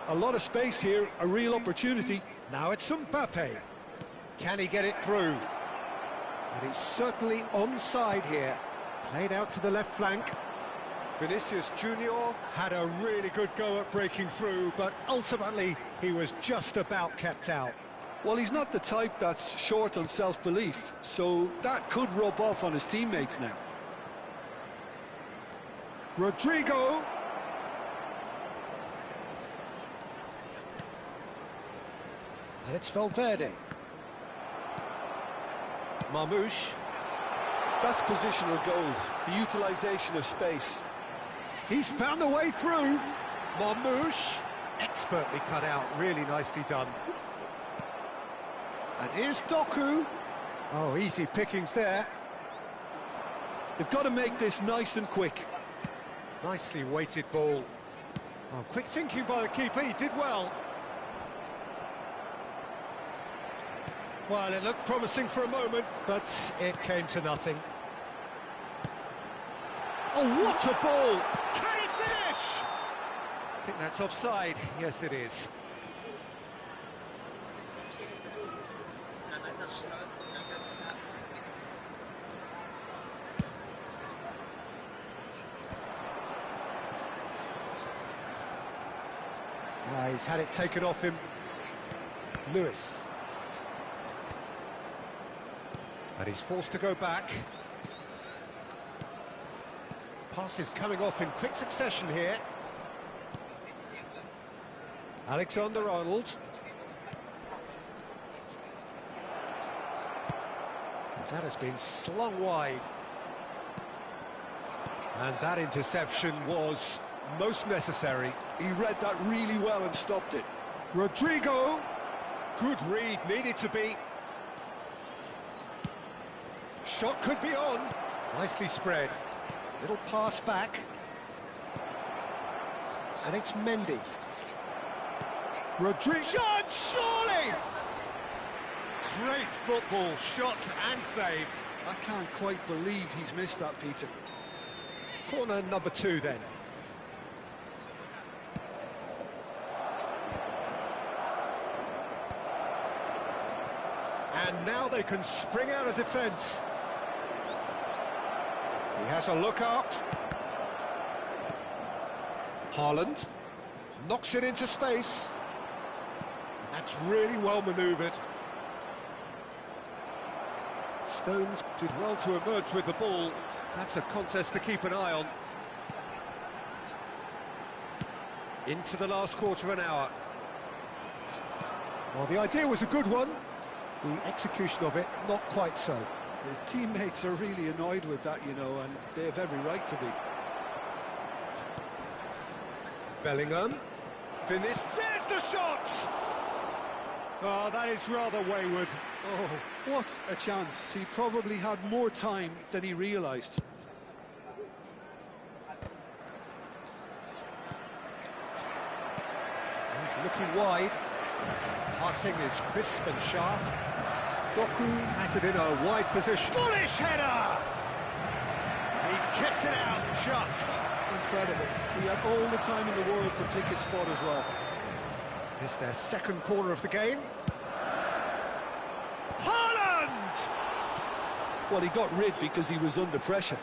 A lot of space here, a real opportunity. Now it's Mbappe. Can he get it through? And he's certainly onside here. Played out to the left flank. Vinicius Junior had a really good go at breaking through, but ultimately he was just about kept out. Well, he's not the type that's short on self-belief, so that could rub off on his teammates now. Rodrigo. And it's Valverde. Marmoush. That's positional goal, the utilisation of space. He's found a way through. Marmoush. Expertly cut out, really nicely done. And here's Doku. Oh, easy pickings there. They've got to make this nice and quick. Nicely weighted ball. Oh, quick thinking by the keeper, he did well. Well, it looked promising for a moment, but it came to nothing. Oh, what a ball! Can he finish? I think that's offside. Yes, it is. He's had it taken off him. Lewis. And he's forced to go back. Passes coming off in quick succession here. Alexander-Arnold. That has been slung wide. And that interception was most necessary. He read that really well and stopped it. Rodrigo. Good read, needed to be. Shot could be on. Nicely spread. Little pass back. And it's Mendy. Rodrigo. Shot, surely! Great football, shot and save. I can't quite believe he's missed that, Peter. Corner number 2 then. And now they can spring out of defence. He has a look up. Haaland knocks it into space. That's really well manoeuvred. Stones did well to emerge with the ball. That's a contest to keep an eye on. Into the last quarter of an hour. Well, the idea was a good one. The execution of it, not quite so. His teammates are really annoyed with that, you know, and they have every right to be. Bellingham. Finished. There's the shot! Oh, that is rather wayward. Oh, what a chance. He probably had more time than he realised. He's looking wide. Passing is crisp and sharp. Doku has it in a wide position. Bullish header! He's kept it out just. Incredible. He had all the time in the world to pick his spot as well. It's their second corner of the game. Haaland! Well, he got rid because he was under pressure.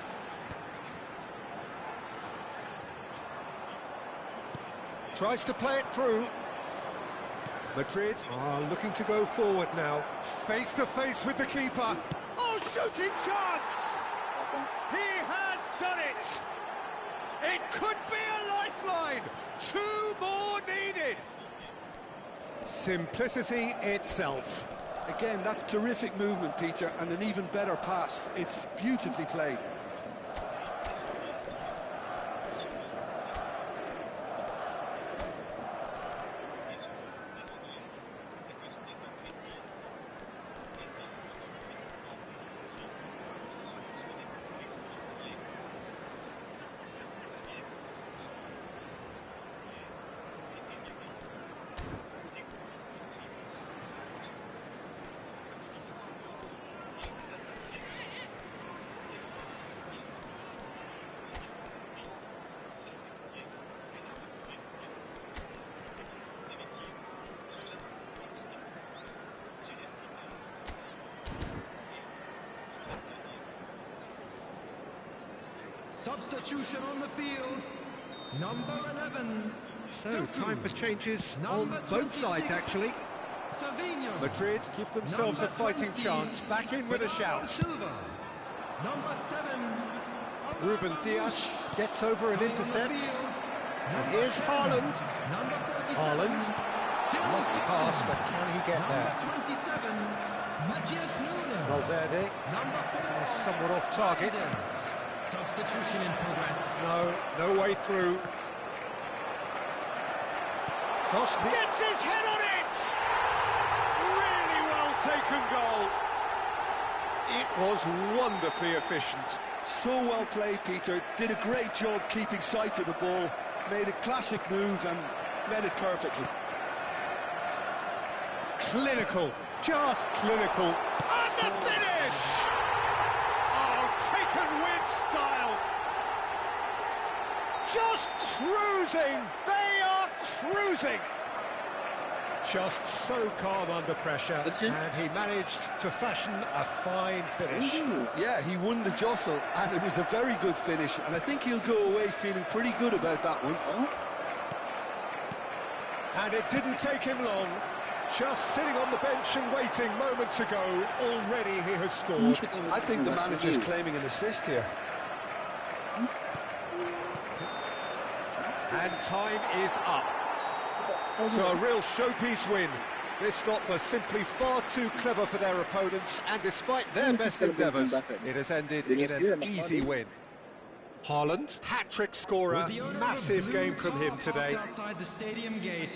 Tries to play it through. Madrid are looking to go forward now. Face to face with the keeper. Oh, shooting chance! He has done it! It could be a lifeline! 2 more needed! Simplicity itself. Again, that's terrific movement, Peter, and an even better pass. It's beautifully played. Substitution on the field, number 11. So, time for changes on both sides, actually. Savinho. Madrid give themselves a fighting chance, back in with a shout. Silva. Number 7. Ruben Dias gets over and intercepts. And here's Haaland. Number 47. Haaland. Lovely pass, but can he get there? Number 27. Matthias Nunes. Valverde. Number 4. Somewhat off target. Substitution in No, progress. no way through. Cross gets his head on it! Really well taken goal. It was wonderfully efficient. So well played, Peter. Did a great job keeping sight of the ball. Made a classic move and read it perfectly. Clinical, just clinical. And the finish! Oh, taken with style. Just cruising. They are cruising. Just so calm under pressure, and he managed to fashion a fine finish. Yeah, he won the jostle, and it was a very good finish, and I think he'll go away feeling pretty good about that one. And it didn't take him long. Just sitting on the bench and waiting moments ago, already he has scored. I think the manager's claiming an assist here. And time is up. So a real showpiece win. This lot was simply far too clever for their opponents, and despite their best endeavours, it has ended in an easy win. Haaland, hat-trick scorer, massive game from him today. Outside the stadium gate.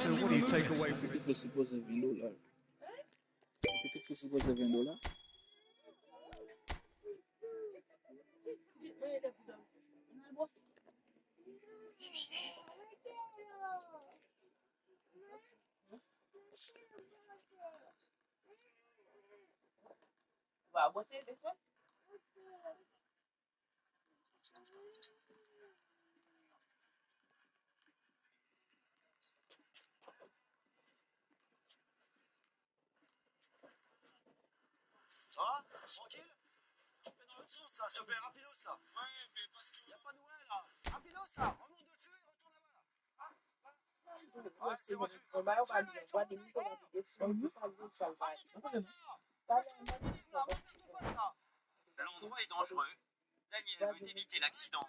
So what do you take away from it? Wow, what's it? This one? Ça va? Tranquille? Tu mets dans l'autre sens là, s'il te plaît, rapidos là. Ouais, mais parce que. Y'a pas de ouais là. Rapidos là, remonte dessus et retourne là-bas là. Ouais, c'est reçu. L'endroit est dangereux. Daniel veut éviter l'accident.